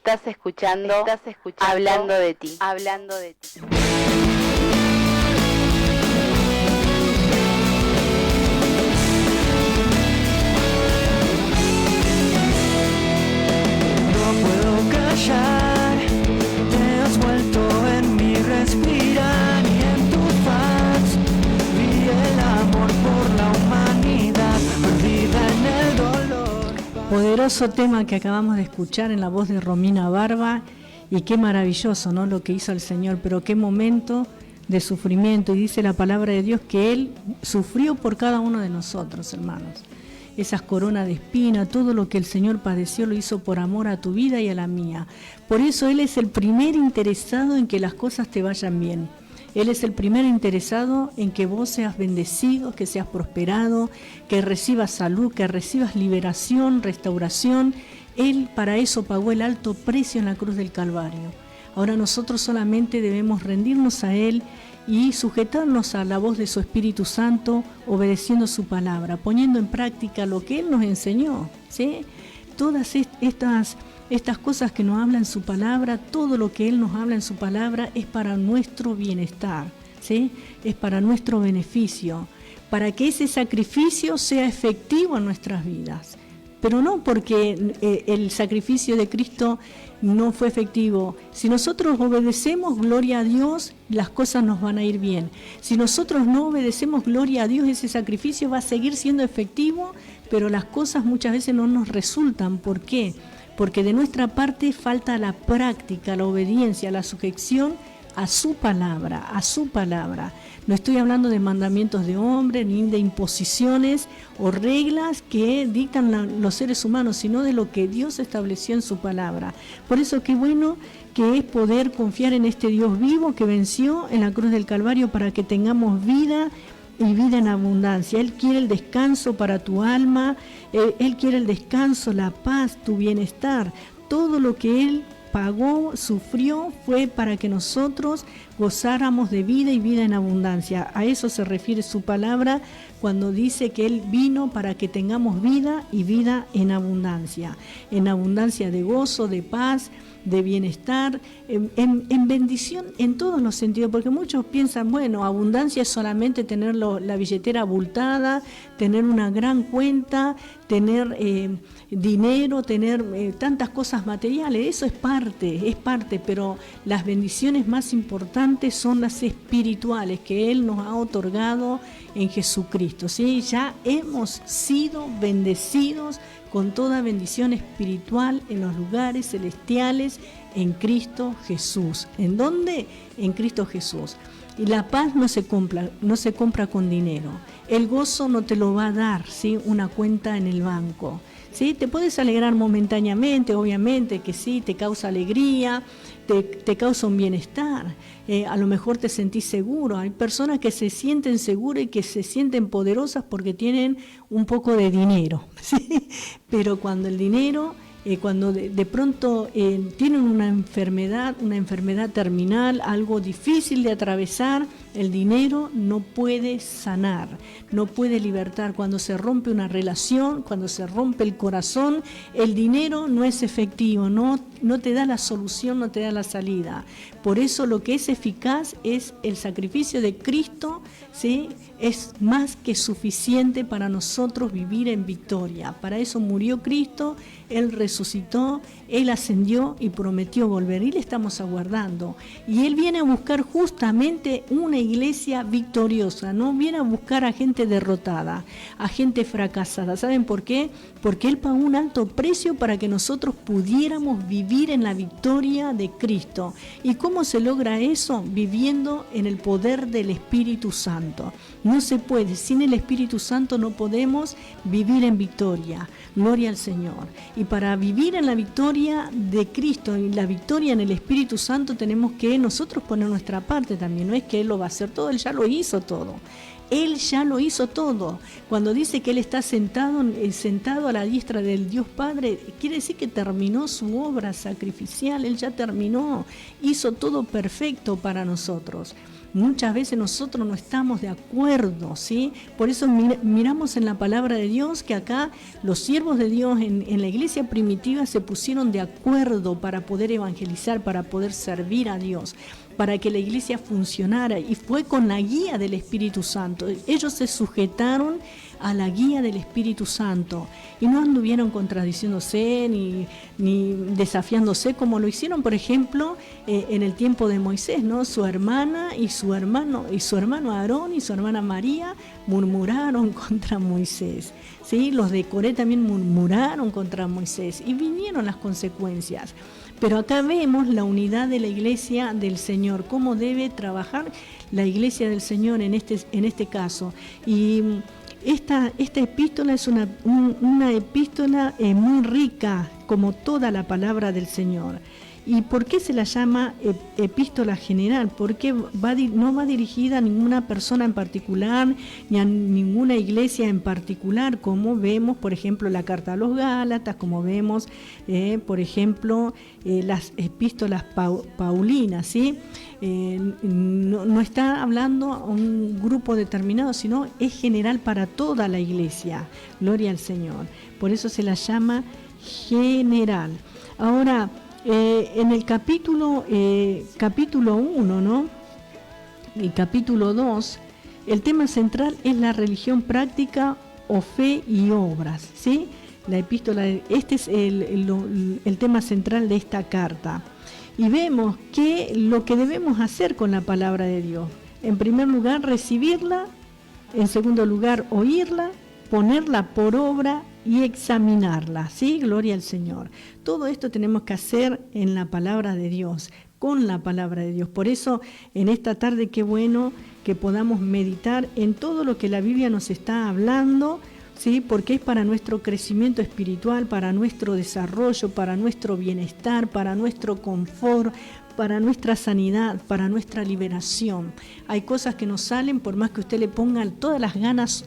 Estás escuchando Hablando de ti. Hablando de ti. No puedo callar, te has vuelto en mi respirar y en tu faz vi el amor por la humanidad, perdida en el dolor. Poderoso tema que acabamos de escuchar en la voz de Romina Barba, y qué maravilloso, ¿no?, lo que hizo el Señor, pero qué momento de sufrimiento, y dice la palabra de Dios que Él sufrió por cada uno de nosotros, hermanos. Esas coronas de espina, todo lo que el Señor padeció lo hizo por amor a tu vida y a la mía. Por eso Él es el primer interesado en que las cosas te vayan bien. Él es el primer interesado en que vos seas bendecido, que seas prosperado, que recibas salud, que recibas liberación, restauración. Él para eso pagó el alto precio en la cruz del Calvario. Ahora nosotros solamente debemos rendirnos a Él y sujetarnos a la voz de su Espíritu Santo, obedeciendo su palabra, poniendo en práctica lo que Él nos enseñó, ¿sí? Todas estas cosas que nos habla en su palabra, todo lo que Él nos habla en su palabra es para nuestro bienestar, ¿sí? Es para nuestro beneficio, para que ese sacrificio sea efectivo en nuestras vidas. Pero no porque el sacrificio de Cristo no fue efectivo. Si nosotros obedecemos, gloria a Dios, las cosas nos van a ir bien. Si nosotros no obedecemos, gloria a Dios, ese sacrificio va a seguir siendo efectivo, pero las cosas muchas veces no nos resultan. ¿Por qué? Porque de nuestra parte falta la práctica, la obediencia, la sujeción a su palabra, a su palabra. No estoy hablando de mandamientos de hombre, ni de imposiciones o reglas que dictan los seres humanos, sino de lo que Dios estableció en su palabra. Por eso qué bueno que es poder confiar en este Dios vivo que venció en la cruz del Calvario para que tengamos vida y vida en abundancia. Él quiere el descanso para tu alma, Él quiere el descanso, la paz, tu bienestar. Todo lo que Él pagó, sufrió, fue para que nosotros gozáramos de vida y vida en abundancia. A eso se refiere su palabra cuando dice que Él vino para que tengamos vida y vida en abundancia de gozo, de paz, de bienestar, en bendición en todos los sentidos, porque muchos piensan, bueno, abundancia es solamente tener la billetera abultada, tener una gran cuenta, tener dinero, tener tantas cosas materiales. Eso es parte, pero las bendiciones más importantes son las espirituales que Él nos ha otorgado en Jesucristo, ¿sí? Ya hemos sido bendecidos con toda bendición espiritual en los lugares celestiales en Cristo Jesús. ¿En dónde? En Cristo Jesús. Y la paz no se compra con dinero. El gozo no te lo va a dar, ¿sí?, una cuenta en el banco. ¿Sí? Te puedes alegrar momentáneamente, obviamente que sí, te causa alegría, te causa un bienestar, a lo mejor te sentís seguro. Hay personas que se sienten seguras y que se sienten poderosas porque tienen un poco de dinero, ¿sí? Pero cuando el dinero, cuando de pronto tienen una enfermedad terminal, algo difícil de atravesar, el dinero no puede sanar, no puede libertar. Cuando se rompe una relación, cuando se rompe el corazón, el dinero no es efectivo, no te da la solución, no te da la salida. Por eso lo que es eficaz es el sacrificio de Cristo, ¿sí? Es más que suficiente para nosotros vivir en victoria. Para eso murió Cristo, Él resucitó, Él ascendió y prometió volver. Y le estamos aguardando. Y Él viene a buscar justamente una iglesia victoriosa, no viene a buscar a gente derrotada, a gente fracasada. ¿Saben por qué? Porque Él pagó un alto precio para que nosotros pudiéramos vivir en la victoria de Cristo. ¿Y cómo se logra eso? Viviendo en el poder del Espíritu Santo. No se puede, sin el Espíritu Santo no podemos vivir en victoria. Gloria al Señor. Y para vivir en la victoria de Cristo y la victoria en el Espíritu Santo tenemos que nosotros poner nuestra parte también. No es que Él lo va a hacer todo, Él ya lo hizo todo. Él ya lo hizo todo. Cuando dice que Él está sentado a la diestra del Dios Padre, quiere decir que terminó su obra sacrificial. Él ya terminó, hizo todo perfecto para nosotros. muchas veces nosotros no estamos de acuerdo, ¿sí? Por eso miramos en la palabra de Dios que acá los siervos de Dios en la iglesia primitiva se pusieron de acuerdo para poder evangelizar, para poder servir a Dios, para que la iglesia funcionara, y fue con la guía del Espíritu Santo. Ellos se sujetaron a la guía del Espíritu Santo y no anduvieron contradiciéndose ni desafiándose como lo hicieron, por ejemplo, en el tiempo de Moisés, ¿no? Su hermana y su hermano Aarón y su hermana María murmuraron contra Moisés, ¿sí? Los de Coré también murmuraron contra Moisés y vinieron las consecuencias. Pero acá vemos la unidad de la iglesia del Señor, cómo debe trabajar la iglesia del Señor en este caso. Y esta epístola es una epístola muy rica, como toda la palabra del Señor. ¿Y por qué se la llama epístola general? Porque no va dirigida a ninguna persona en particular, ni a ninguna iglesia en particular, como vemos, por ejemplo, la carta a los Gálatas, como vemos, por ejemplo, las epístolas paulinas, ¿sí? No está hablando a un grupo determinado, sino es general para toda la iglesia. Gloria al Señor. Por eso se la llama general. Ahora, en el capítulo 1, ¿no? El capítulo 2, el tema central es la religión práctica o fe y obras, ¿sí? La epístola, este es el tema central de esta carta. Y vemos que lo que debemos hacer con la palabra de Dios: en primer lugar, recibirla; en segundo lugar, oírla; ponerla por obra y examinarla, ¿sí? Gloria al Señor. Todo esto tenemos que hacer en la palabra de Dios, con la palabra de Dios. Por eso, en esta tarde, qué bueno que podamos meditar en todo lo que la Biblia nos está hablando, ¿sí? Porque es para nuestro crecimiento espiritual, para nuestro desarrollo, para nuestro bienestar, para nuestro confort, para nuestra sanidad, para nuestra liberación. Hay cosas que nos salen, por más que usted le ponga todas las ganas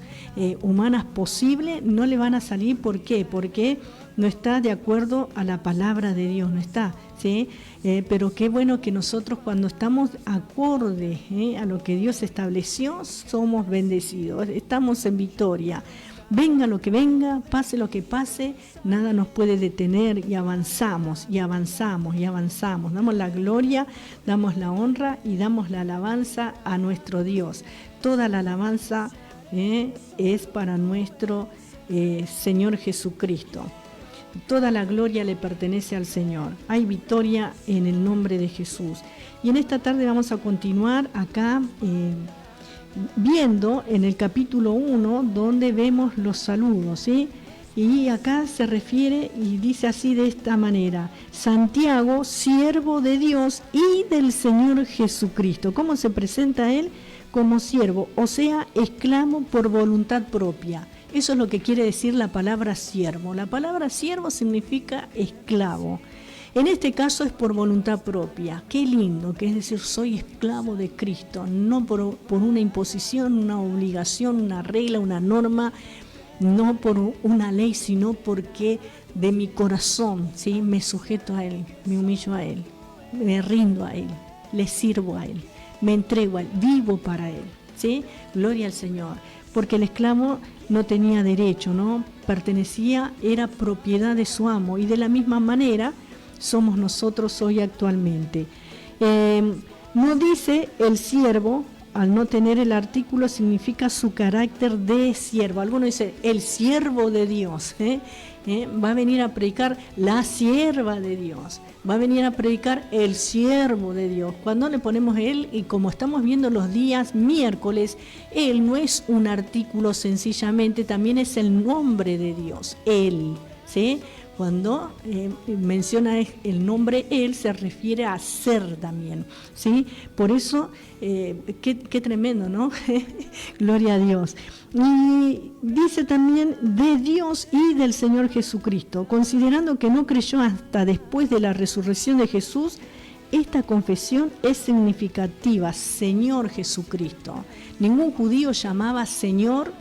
humanas posibles, no le van a salir. ¿Por qué? Porque no está de acuerdo a la palabra de Dios, no está, ¿sí? Pero qué bueno que nosotros, cuando estamos acorde a lo que Dios estableció, somos bendecidos, estamos en victoria. Venga lo que venga, pase lo que pase, nada nos puede detener, y avanzamos, y avanzamos, y avanzamos. Damos la gloria, damos la honra y damos la alabanza a nuestro Dios. Toda la alabanza es para nuestro Señor Jesucristo. Toda la gloria le pertenece al Señor. Hay victoria en el nombre de Jesús. Y en esta tarde vamos a continuar acá viendo en el capítulo 1, donde vemos los saludos, ¿sí? Y acá se refiere y dice así, de esta manera: Santiago, siervo de Dios y del Señor Jesucristo. ¿Cómo se presenta él? Como siervo, o sea, esclavo por voluntad propia. Eso es lo que quiere decir la palabra siervo. La palabra siervo significa esclavo. En este caso es por voluntad propia. Qué lindo, que es decir, soy esclavo de Cristo, no por una imposición, una obligación, una regla, una norma, no por una ley, sino porque de mi corazón, ¿sí? Me sujeto a Él, me humillo a Él, me rindo a Él, le sirvo a Él, me entrego a Él, vivo para Él, ¿sí? Gloria al Señor. Porque el esclavo no tenía derecho, ¿no? Pertenecía, era propiedad de su amo, y de la misma manera somos nosotros hoy actualmente. No dice el siervo, al no tener el artículo, significa su carácter de siervo. Algunos dicen el siervo de Dios, va a venir a predicar la sierva de Dios, va a venir a predicar el siervo de Dios. Cuando le ponemos él, y como estamos viendo los días miércoles, él no es un artículo sencillamente, también es el nombre de Dios, él, ¿sí? Cuando menciona el nombre él, se refiere a ser también, ¿sí? Por eso, qué tremendo, ¿no? Gloria a Dios. Y dice también de Dios y del Señor Jesucristo. Considerando que no creyó hasta después de la resurrección de Jesús, esta confesión es significativa: Señor Jesucristo. Ningún judío llamaba Señor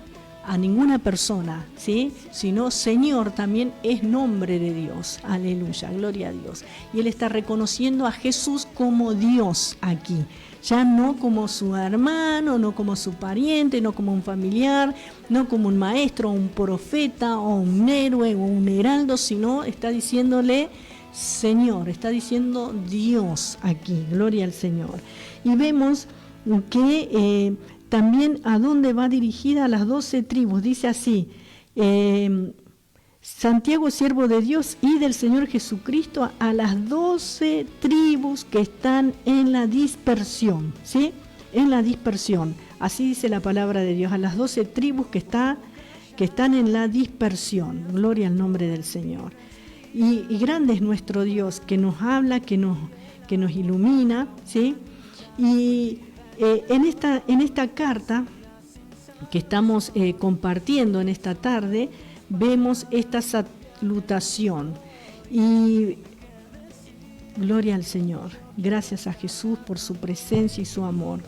a ninguna persona, ¿sí? Sino Señor también es nombre de Dios. Aleluya, gloria a Dios. Y él está reconociendo a Jesús como Dios aquí. Ya no como su hermano, no como su pariente, no como un familiar, no como un maestro, un profeta o un héroe o un heraldo, sino está diciéndole Señor, está diciendo Dios aquí, gloria al Señor. Y vemos que también a dónde va dirigida a las 12 tribus, dice así, Santiago, siervo de Dios y del Señor Jesucristo, a las 12 tribus que están en la dispersión, ¿sí? En la dispersión, así dice la palabra de Dios, a las 12 tribus que están en la dispersión, gloria al nombre del Señor. Y grande es nuestro Dios, que nos habla, que nos ilumina, ¿sí? Y en esta carta que estamos compartiendo en esta tarde, vemos esta salutación y gloria al Señor. Gracias a Jesús por su presencia y su amor.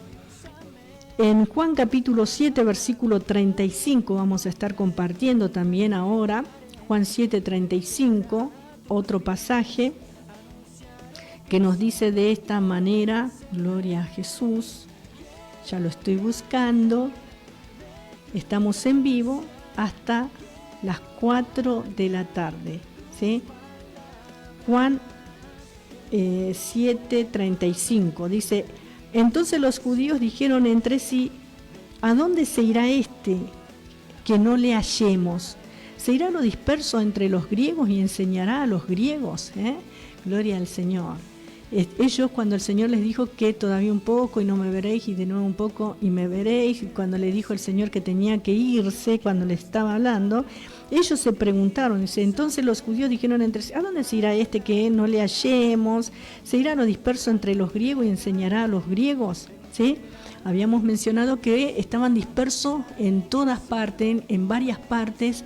En Juan capítulo 7, versículo 35, vamos a estar compartiendo también ahora, Juan 7, 35, otro pasaje que nos dice de esta manera, gloria a Jesús, ya lo estoy buscando, estamos en vivo hasta las 4 de la tarde, ¿sí? Juan 7:35 dice, entonces los judíos dijeron entre sí, ¿a dónde se irá este que no le hallemos? ¿Se irá lo disperso entre los griegos y enseñará a los griegos? Gloria al Señor. Ellos, cuando el Señor les dijo que todavía un poco y no me veréis, y de nuevo un poco y me veréis, y cuando le dijo el Señor que tenía que irse, cuando le estaba hablando, ellos se preguntaron, dice, entonces los judíos dijeron entre sí, ¿a dónde se irá este que no le hallemos? ¿Se irá lo disperso entre los griegos y enseñará a los griegos? ¿Sí? Habíamos mencionado que estaban dispersos en todas partes, en varias partes,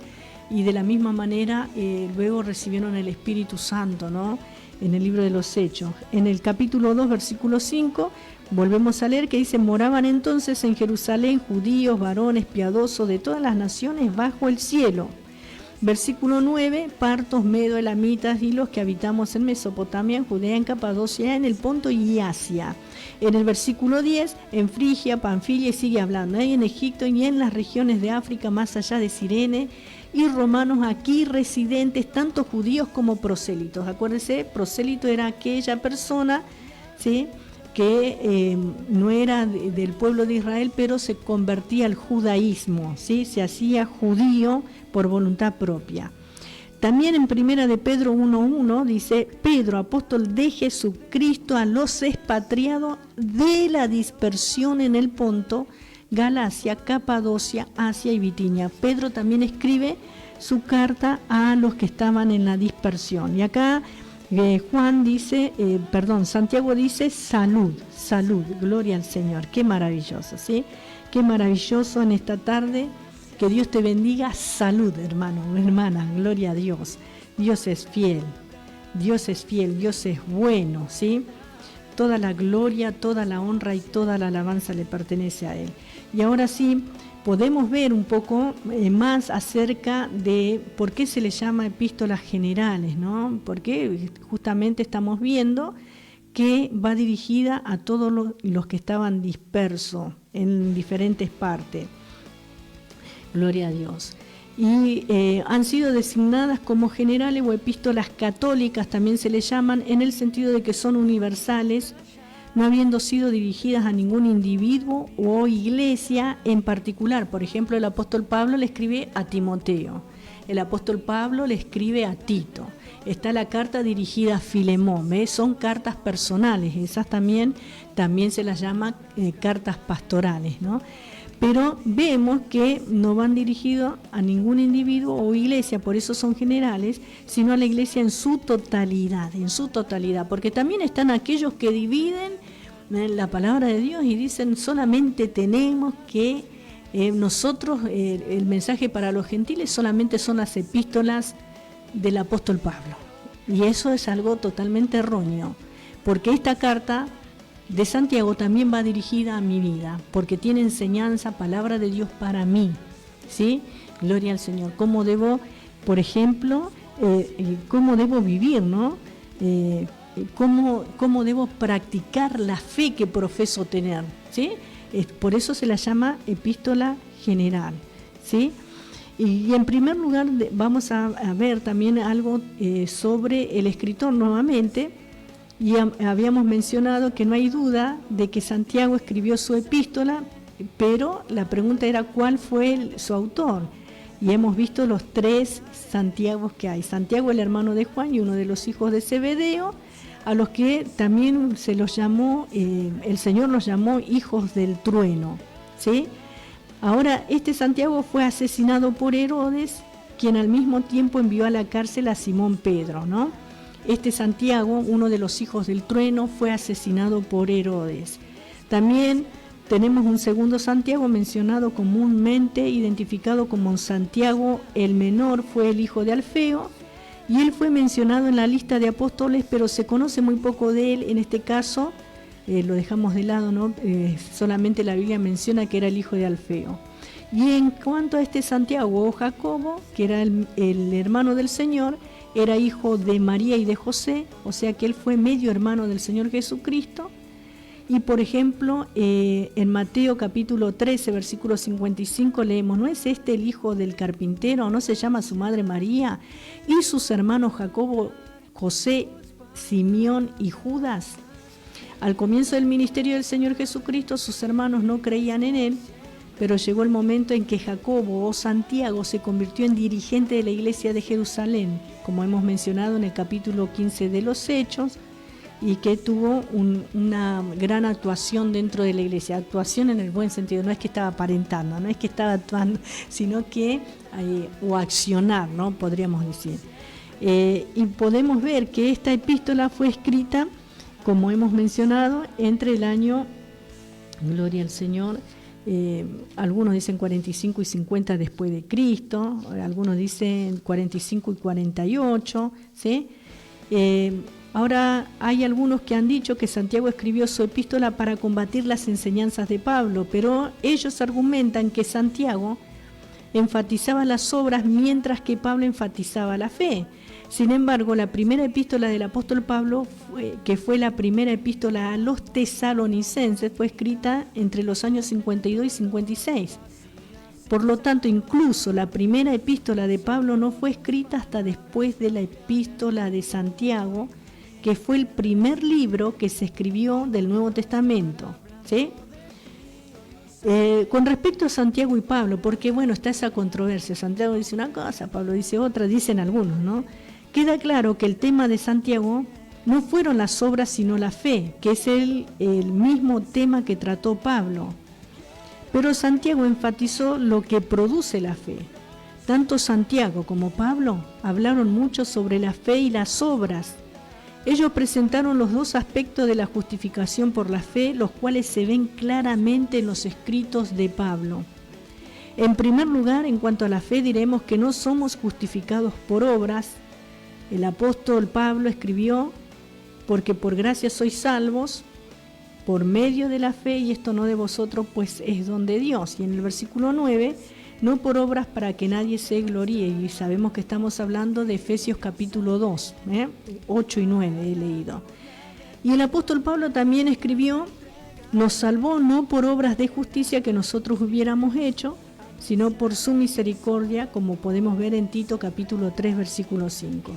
y de la misma manera luego recibieron el Espíritu Santo, ¿no? En el libro de los Hechos. En el capítulo 2, versículo 5, volvemos a leer que dice, moraban entonces en Jerusalén judíos, varones piadosos de todas las naciones bajo el cielo. Versículo 9, partos, medo, elamitas y los que habitamos en Mesopotamia, en Judea, en Capadocia, en el Ponto y Asia. En el versículo 10, en Frigia, Panfilia, y sigue hablando, en Egipto y en las regiones de África, más allá de Cirene, y romanos aquí residentes, tanto judíos como prosélitos. Acuérdense, prosélito era aquella persona, ¿sí?, que no era del pueblo de Israel, pero se convertía al judaísmo, ¿sí?, se hacía judío por voluntad propia. También en Primera de Pedro 1:1 dice, Pedro, apóstol de Jesucristo, a los expatriados de la dispersión en el Ponto, Galacia, Capadocia, Asia y Bitinia. Pedro también escribe su carta a los que estaban en la dispersión. Y acá Santiago dice salud, gloria al Señor. Qué maravilloso, ¿sí? Qué maravilloso en esta tarde. Que Dios te bendiga. Salud, hermano, hermana, gloria a Dios. Dios es fiel, Dios es bueno, ¿sí? Toda la gloria, toda la honra y toda la alabanza le pertenece a Él. Y ahora sí, podemos ver un poco más acerca de por qué se le llama epístolas generales, ¿no? Porque justamente estamos viendo que va dirigida a todos los que estaban dispersos en diferentes partes. Gloria a Dios. Y han sido designadas como generales o epístolas católicas, también se les llaman, en el sentido de que son universales, no habiendo sido dirigidas a ningún individuo o iglesia en particular. Por ejemplo, el apóstol Pablo le escribe a Timoteo, el apóstol Pablo le escribe a Tito. Está la carta dirigida a Filemón, ¿ves? Son cartas personales, esas también se las llama cartas pastorales, ¿no? Pero vemos que no van dirigidos a ningún individuo o iglesia, por eso son generales, sino a la iglesia en su totalidad, porque también están aquellos que dividen la palabra de Dios y dicen solamente tenemos que nosotros, el mensaje para los gentiles solamente son las epístolas del apóstol Pablo. Y eso es algo totalmente erróneo, porque esta carta de Santiago también va dirigida a mi vida, porque tiene enseñanza, palabra de Dios para mí, ¿sí? Gloria al Señor. ¿Cómo debo, por ejemplo, cómo debo vivir, ¿no? Cómo debo practicar la fe que profeso tener, ¿sí? Por eso se la llama epístola general, ¿sí? Y en primer lugar vamos a ver también algo sobre el escritor nuevamente, y habíamos mencionado que no hay duda de que Santiago escribió su epístola, pero la pregunta era cuál fue su autor, y hemos visto los 3 Santiagos que hay. Santiago, el hermano de Juan y uno de los hijos de Zebedeo, a los que también se los llamó, el Señor los llamó hijos del trueno, ¿sí? Ahora, este Santiago fue asesinado por Herodes, quien al mismo tiempo envió a la cárcel a Simón Pedro, ¿no? Este Santiago, uno de los hijos del trueno, fue asesinado por Herodes. También tenemos un segundo Santiago mencionado comúnmente, identificado como Santiago el menor, fue el hijo de Alfeo, y él fue mencionado en la lista de apóstoles, pero se conoce muy poco de él. En este caso, lo dejamos de lado, ¿no? Solamente la Biblia menciona que era el hijo de Alfeo. Y en cuanto a este Santiago o Jacobo, que era el hermano del Señor, era hijo de María y de José, o sea que él fue medio hermano del Señor Jesucristo. Y por ejemplo, en Mateo capítulo 13, versículo 55 leemos: ¿no es este el hijo del carpintero? ¿No se llama su madre María? ¿Y sus hermanos Jacobo, José, Simeón y Judas? Al comienzo del ministerio del Señor Jesucristo, sus hermanos no creían en él, pero llegó el momento en que Jacobo o Santiago se convirtió en dirigente de la iglesia de Jerusalén, como hemos mencionado en el capítulo 15 de los Hechos, y que tuvo una gran actuación dentro de la iglesia. Actuación en el buen sentido, no es que estaba aparentando, no es que estaba actuando, sino que, o accionar, ¿no? Podríamos decir. Y podemos ver que esta epístola fue escrita, como hemos mencionado, entre el año, gloria al Señor, algunos dicen 45 y 50 después de Cristo, algunos dicen 45 y 48, ¿sí? Ahora hay algunos que han dicho que Santiago escribió su epístola para combatir las enseñanzas de Pablo, pero ellos argumentan que Santiago enfatizaba las obras mientras que Pablo enfatizaba la fe. Sin embargo, la primera epístola del apóstol Pablo, que fue la primera epístola a los tesalonicenses, fue escrita entre los años 52 y 56. Por lo tanto, incluso la primera epístola de Pablo no fue escrita hasta después de la epístola de Santiago, que fue el primer libro que se escribió del Nuevo Testamento, ¿sí? Con respecto a Santiago y Pablo, porque bueno, está esa controversia, Santiago dice una cosa, Pablo dice otra, dicen algunos, ¿no? Queda claro que el tema de Santiago no fueron las obras sino la fe, que es el mismo tema que trató Pablo. Pero Santiago enfatizó lo que produce la fe. Tanto Santiago como Pablo hablaron mucho sobre la fe y las obras. Ellos presentaron los dos aspectos de la justificación por la fe, los cuales se ven claramente en los escritos de Pablo. En primer lugar, en cuanto a la fe, diremos que no somos justificados por obras. El apóstol Pablo escribió: porque por gracia sois salvos, por medio de la fe, y esto no de vosotros, pues es don de Dios. Y en el versículo 9, no por obras para que nadie se gloríe, y sabemos que estamos hablando de Efesios capítulo 2, 8 y 9 he leído. Y el apóstol Pablo también escribió: nos salvó no por obras de justicia que nosotros hubiéramos hecho, sino por su misericordia, como podemos ver en Tito capítulo 3, versículo 5.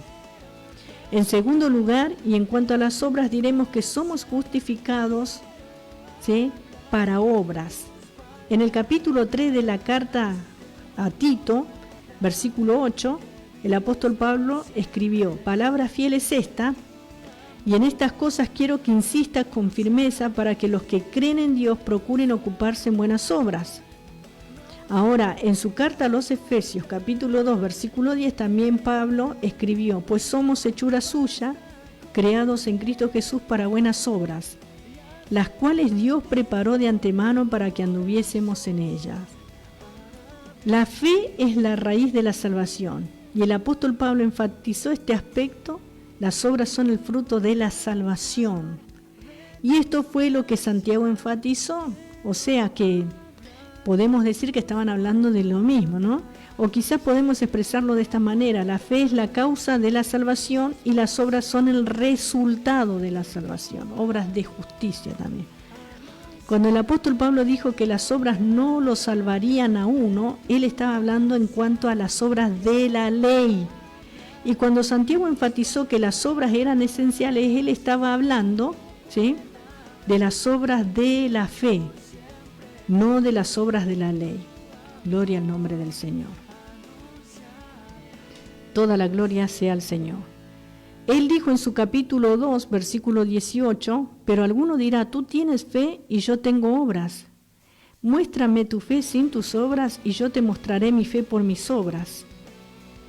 En segundo lugar, y en cuanto a las obras, diremos que somos justificados, ¿sí?, para obras. En el capítulo 3 de la carta a Tito, versículo 8, el apóstol Pablo escribió: palabra fiel es esta, y en estas cosas quiero que insistas con firmeza para que los que creen en Dios procuren ocuparse en buenas obras. Ahora, en su carta a los Efesios, capítulo 2, versículo 10, también Pablo escribió: pues somos hechura suya, creados en Cristo Jesús para buenas obras, las cuales Dios preparó de antemano para que anduviésemos en ellas. La fe es la raíz de la salvación, y el apóstol Pablo enfatizó este aspecto: las obras son el fruto de la salvación. Y esto fue lo que Santiago enfatizó, o sea que podemos decir que estaban hablando de lo mismo, ¿no? O quizás podemos expresarlo de esta manera: la fe es la causa de la salvación y las obras son el resultado de la salvación, obras de justicia también. Cuando el apóstol Pablo dijo que las obras no lo salvarían a uno, él estaba hablando en cuanto a las obras de la ley. Y cuando Santiago enfatizó que las obras eran esenciales, él estaba hablando, ¿sí?, de las obras de la fe, no de las obras de la ley. Gloria al nombre del Señor. Toda la gloria sea al Señor. Él dijo en su capítulo 2, versículo 18, pero alguno dirá: tú tienes fe y yo tengo obras. Muéstrame tu fe sin tus obras y yo te mostraré mi fe por mis obras.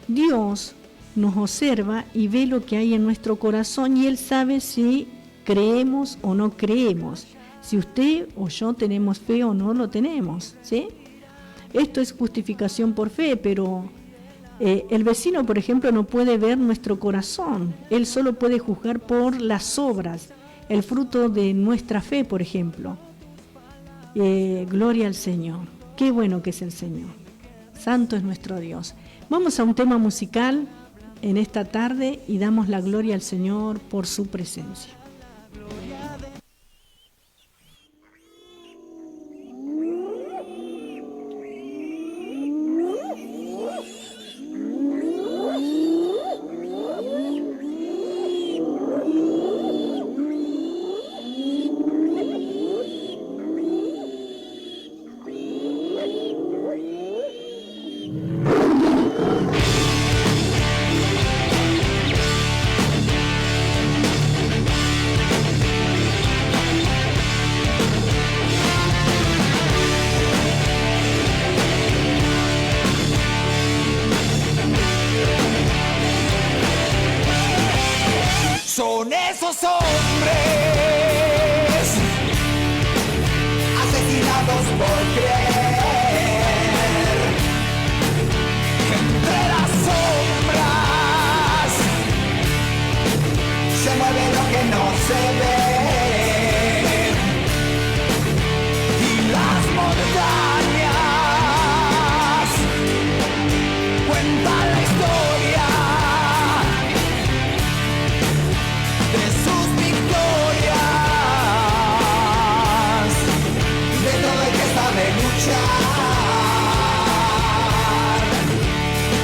Dios nos observa y ve lo que hay en nuestro corazón, y Él sabe si creemos o no creemos, si usted o yo tenemos fe o no lo tenemos, ¿sí? Esto es justificación por fe, pero el vecino, por ejemplo, no puede ver nuestro corazón. Él solo puede juzgar por las obras, el fruto de nuestra fe, por ejemplo. Gloria al Señor. Qué bueno que es el Señor. Santo es nuestro Dios. Vamos a un tema musical en esta tarde y damos la gloria al Señor por su presencia. Son esos hombres asesinados por creer que entre las sombras se mueve lo que no se ve, y las montañas cuentan la historia de sus victorias, de todo el que sabe luchar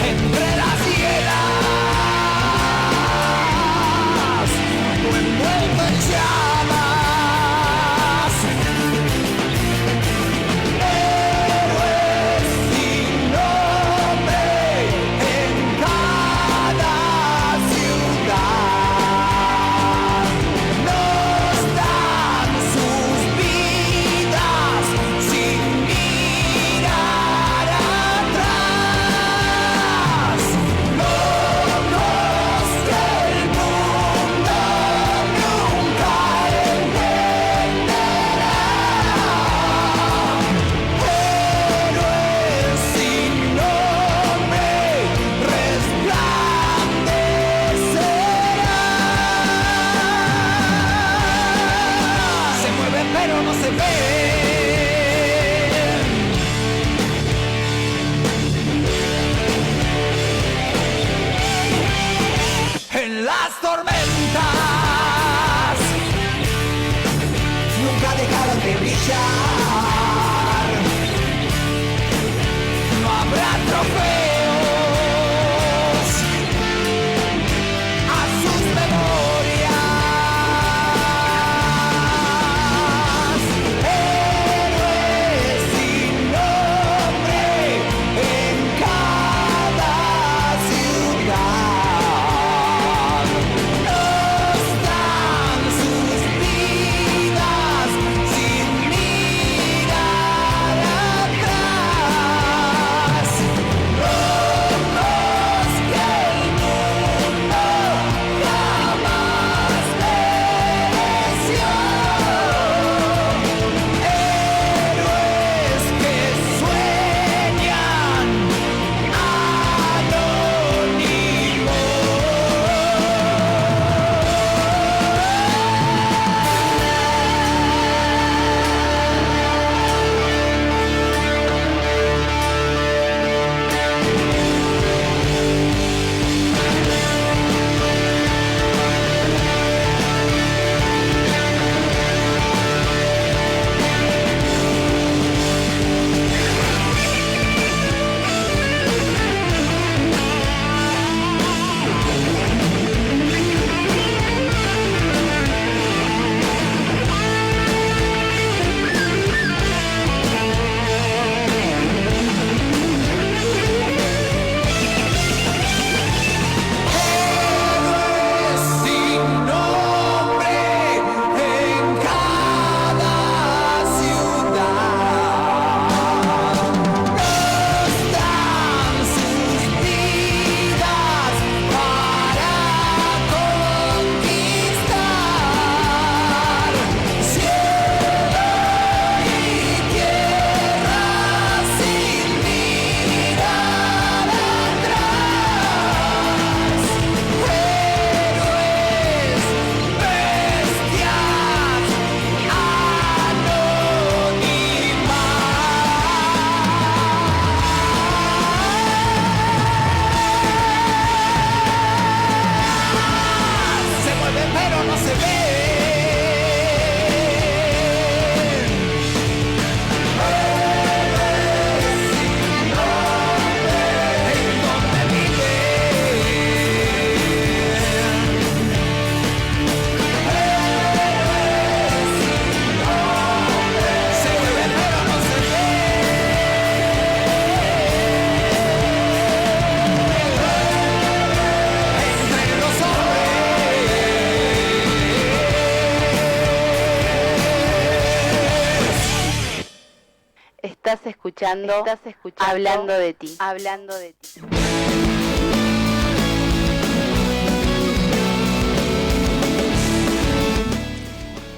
entre las hielas o envuelto en llamas. Héroes sin nombre en cada ciudad. Nos dan sus vidas sin mirar atrás. Locos que el mundo nunca entenderá. Héroes sin nombre resplandecerán. Se mueven pero no se ven. En las tormentas nunca dejaron de brillar. No habrá trofeos a sus memorias. Héroes sin nombre en cada ciudad. Nos Estás escuchando Hablando de ti. Hablando de ti.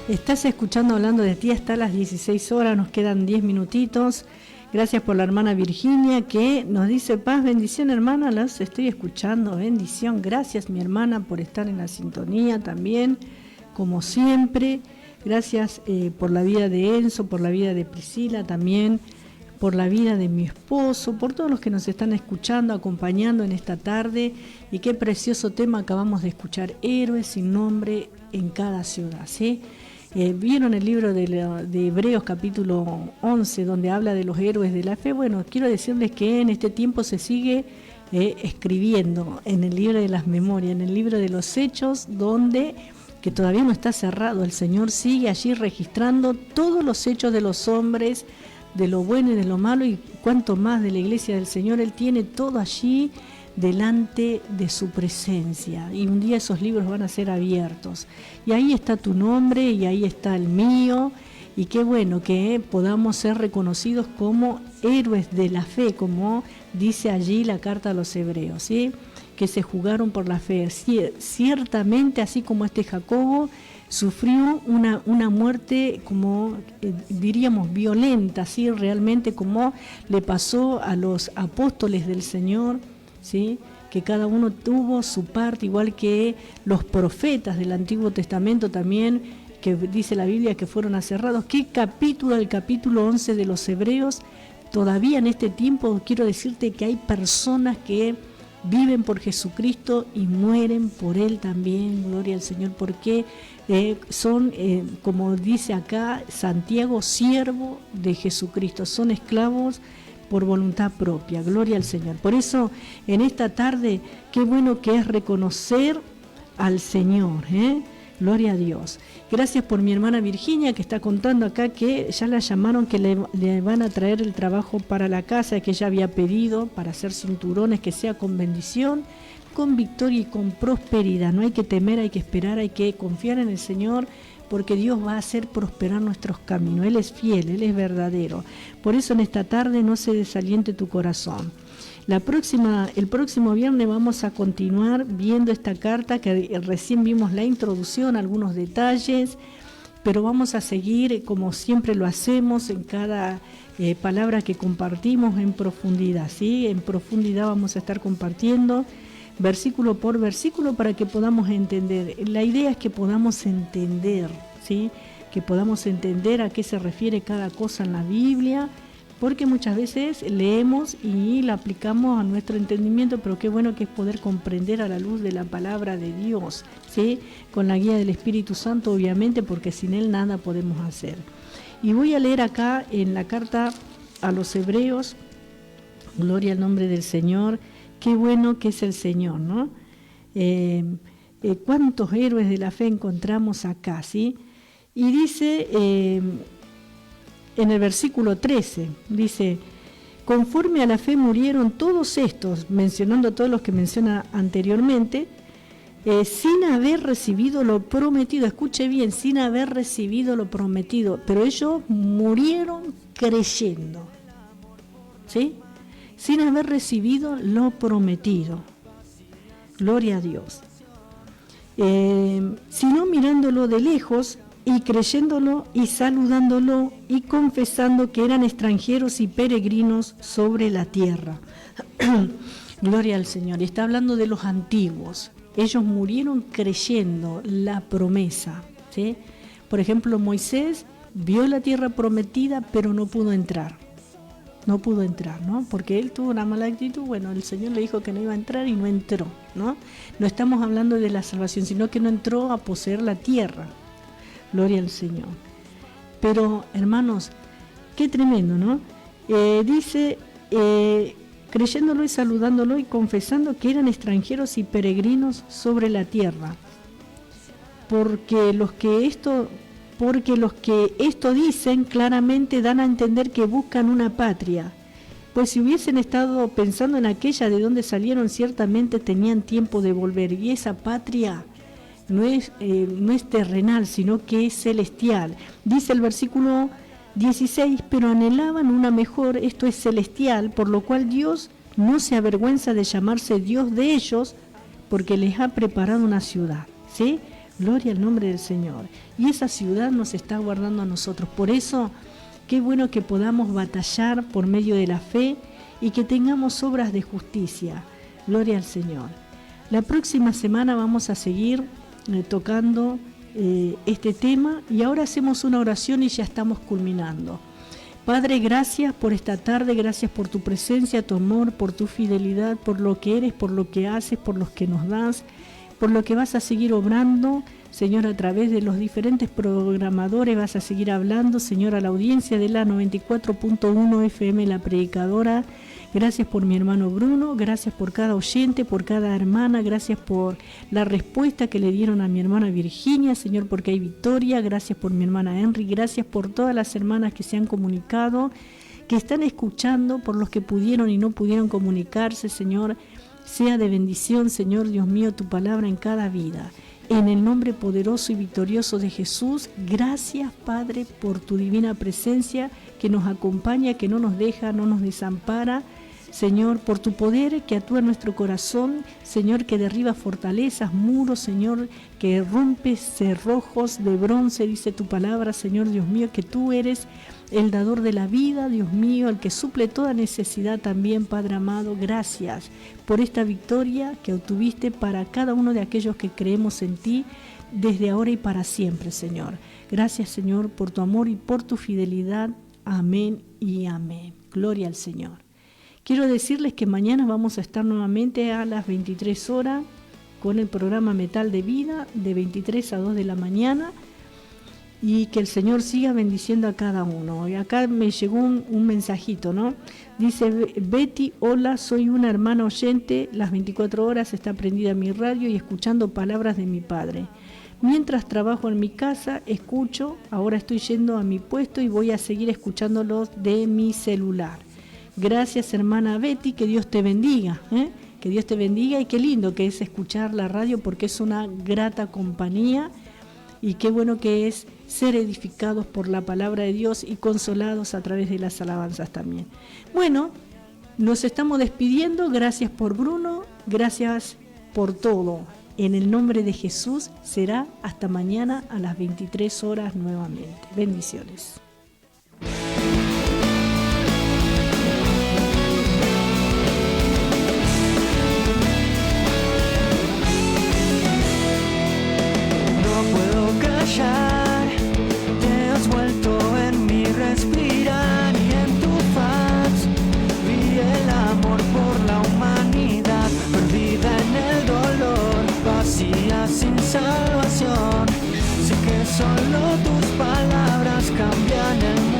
Estás escuchando Hablando de ti hasta las 16 horas, nos quedan 10 minutitos. Gracias por la hermana Virginia que nos dice paz, bendición hermana, las estoy escuchando, bendición. Gracias mi hermana por estar en la sintonía también, como siempre. Gracias por la vida de Enzo, por la vida de Priscila también, por la vida de mi esposo, por todos los que nos están escuchando, acompañando en esta tarde. Y qué precioso tema acabamos de escuchar, héroes sin nombre en cada ciudad, ¿sí? ¿Vieron el libro de Hebreos capítulo 11 donde habla de los héroes de la fe? Bueno, quiero decirles que en este tiempo se sigue escribiendo en el libro de las memorias, en el libro de los hechos, donde que todavía no está cerrado. El Señor sigue allí registrando todos los hechos de los hombres, de lo bueno y de lo malo, y cuanto más de la iglesia del Señor. Él tiene todo allí delante de su presencia, y un día esos libros van a ser abiertos, y ahí está tu nombre y ahí está el mío, y qué bueno que podamos ser reconocidos como héroes de la fe, como dice allí la carta a los hebreos, ¿sí? Que se jugaron por la fe. Ciertamente, así como Jacobo sufrió una muerte, como diríamos, violenta, ¿sí? Realmente como le pasó a los apóstoles del Señor, ¿sí? Que cada uno tuvo su parte, igual que los profetas del Antiguo Testamento también, que dice la Biblia que fueron aserrados. ¿Qué capítulo? El capítulo 11 de los Hebreos. Todavía en este tiempo quiero decirte que hay personas que viven por Jesucristo y mueren por Él también, gloria al Señor, porque son, como dice acá Santiago, siervo de Jesucristo, son esclavos por voluntad propia, gloria al Señor. Por eso, en esta tarde, qué bueno que es reconocer al Señor, gloria a Dios. Gracias por mi hermana Virginia, que está contando acá que ya la llamaron, que le van a traer el trabajo para la casa, que ella había pedido para hacer cinturones, que sea con bendición, con victoria y con prosperidad. No hay que temer, hay que esperar, hay que confiar en el Señor, porque Dios va a hacer prosperar nuestros caminos. Él es fiel, Él es verdadero. Por eso en esta tarde no se desaliente tu corazón. El próximo viernes vamos a continuar viendo esta carta, que recién vimos la introducción, algunos detalles, pero vamos a seguir como siempre lo hacemos en cada palabra que compartimos en profundidad, ¿sí? En profundidad vamos a estar compartiendo versículo por versículo para que podamos entender. La idea es que podamos entender, ¿sí? Que podamos entender a qué se refiere cada cosa en la Biblia, porque muchas veces leemos y la aplicamos a nuestro entendimiento, pero qué bueno que es poder comprender a la luz de la palabra de Dios, ¿sí? Con la guía del Espíritu Santo, obviamente, porque sin Él nada podemos hacer. Y voy a leer acá en la carta a los Hebreos, gloria al nombre del Señor, qué bueno que es el Señor, ¿no? Cuántos héroes de la fe encontramos acá, ¿sí? Y dice... en el versículo 13, dice, conforme a la fe murieron todos estos, mencionando a todos los que menciona anteriormente, sin haber recibido lo prometido. Escuche bien, sin haber recibido lo prometido, pero ellos murieron creyendo, ¿sí? Sin haber recibido lo prometido. Gloria a Dios. Sino mirándolo de lejos, y creyéndolo y saludándolo y confesando que eran extranjeros y peregrinos sobre la tierra. Gloria al Señor. Está hablando de los antiguos. Ellos murieron creyendo la promesa, ¿sí? Por ejemplo, Moisés vio la tierra prometida, pero no pudo entrar. no pudo entrar, ¿no? Porque él tuvo una mala actitud, bueno, el Señor le dijo que no iba a entrar y no entró, ¿no? No estamos hablando de la salvación, sino que no entró a poseer la tierra. Gloria al Señor. Pero, hermanos, qué tremendo, ¿no? Dice, creyéndolo y saludándolo y confesando que eran extranjeros y peregrinos sobre la tierra. Porque los que esto dicen claramente dan a entender que buscan una patria, pues si hubiesen estado pensando en aquella de donde salieron, ciertamente tenían tiempo de volver, y esa patria no es terrenal, sino que es celestial. Dice el versículo 16, pero anhelaban una mejor, esto es celestial, por lo cual Dios no se avergüenza de llamarse Dios de ellos, porque les ha preparado una ciudad, ¿sí? Gloria al nombre del Señor. Y esa ciudad nos está guardando a nosotros. Por eso, qué bueno que podamos batallar por medio de la fe y que tengamos obras de justicia. Gloria al Señor. La próxima semana vamos a seguir tocando este tema, y ahora hacemos una oración y ya estamos culminando. Padre, gracias por esta tarde, gracias por tu presencia, tu amor, por tu fidelidad, por lo que eres, por lo que haces, por lo que nos das, por lo que vas a seguir obrando, Señor, a través de los diferentes programadores, vas a seguir hablando, Señor, a la audiencia de la 94.1 FM La Predicadora. Gracias por mi hermano Bruno, gracias por cada oyente, por cada hermana, gracias por la respuesta que le dieron a mi hermana Virginia, Señor, porque hay victoria, gracias por mi hermana Henry, gracias por todas las hermanas que se han comunicado, que están escuchando, por los que pudieron y no pudieron comunicarse, Señor. Sea de bendición, Señor Dios mío, tu palabra en cada vida. En el nombre poderoso y victorioso de Jesús, gracias, Padre, por tu divina presencia que nos acompaña, que no nos deja, no nos desampara. Señor, por tu poder que actúa en nuestro corazón, Señor, que derriba fortalezas, muros, Señor, que rompe cerrojos de bronce, dice tu palabra, Señor Dios mío, que tú eres el dador de la vida, Dios mío, el que suple toda necesidad también, Padre amado. Gracias por esta victoria que obtuviste para cada uno de aquellos que creemos en ti, desde ahora y para siempre, Señor. Gracias, Señor, por tu amor y por tu fidelidad. Amén y amén. Gloria al Señor. Quiero decirles que mañana vamos a estar nuevamente a las 23 horas con el programa Metal de Vida, de 23 a 2 de la mañana, y que el Señor siga bendiciendo a cada uno. Y acá me llegó un mensajito, ¿no? Dice Betty, hola, soy una hermana oyente, las 24 horas está prendida mi radio y escuchando palabras de mi padre. Mientras trabajo en mi casa, escucho, ahora estoy yendo a mi puesto y voy a seguir escuchándolos de mi celular. Gracias, hermana Betty, que Dios te bendiga, que Dios te bendiga, y qué lindo que es escuchar la radio, porque es una grata compañía, y qué bueno que es ser edificados por la palabra de Dios y consolados a través de las alabanzas también. Bueno, nos estamos despidiendo. Gracias por Bruno, gracias por todo. En el nombre de Jesús será hasta mañana a las 23 horas nuevamente. Bendiciones. Te has vuelto en mi respirar, y en tu faz vi el amor por la humanidad, perdida en el dolor, vacía sin salvación. Sé que solo tus palabras cambian el mundo.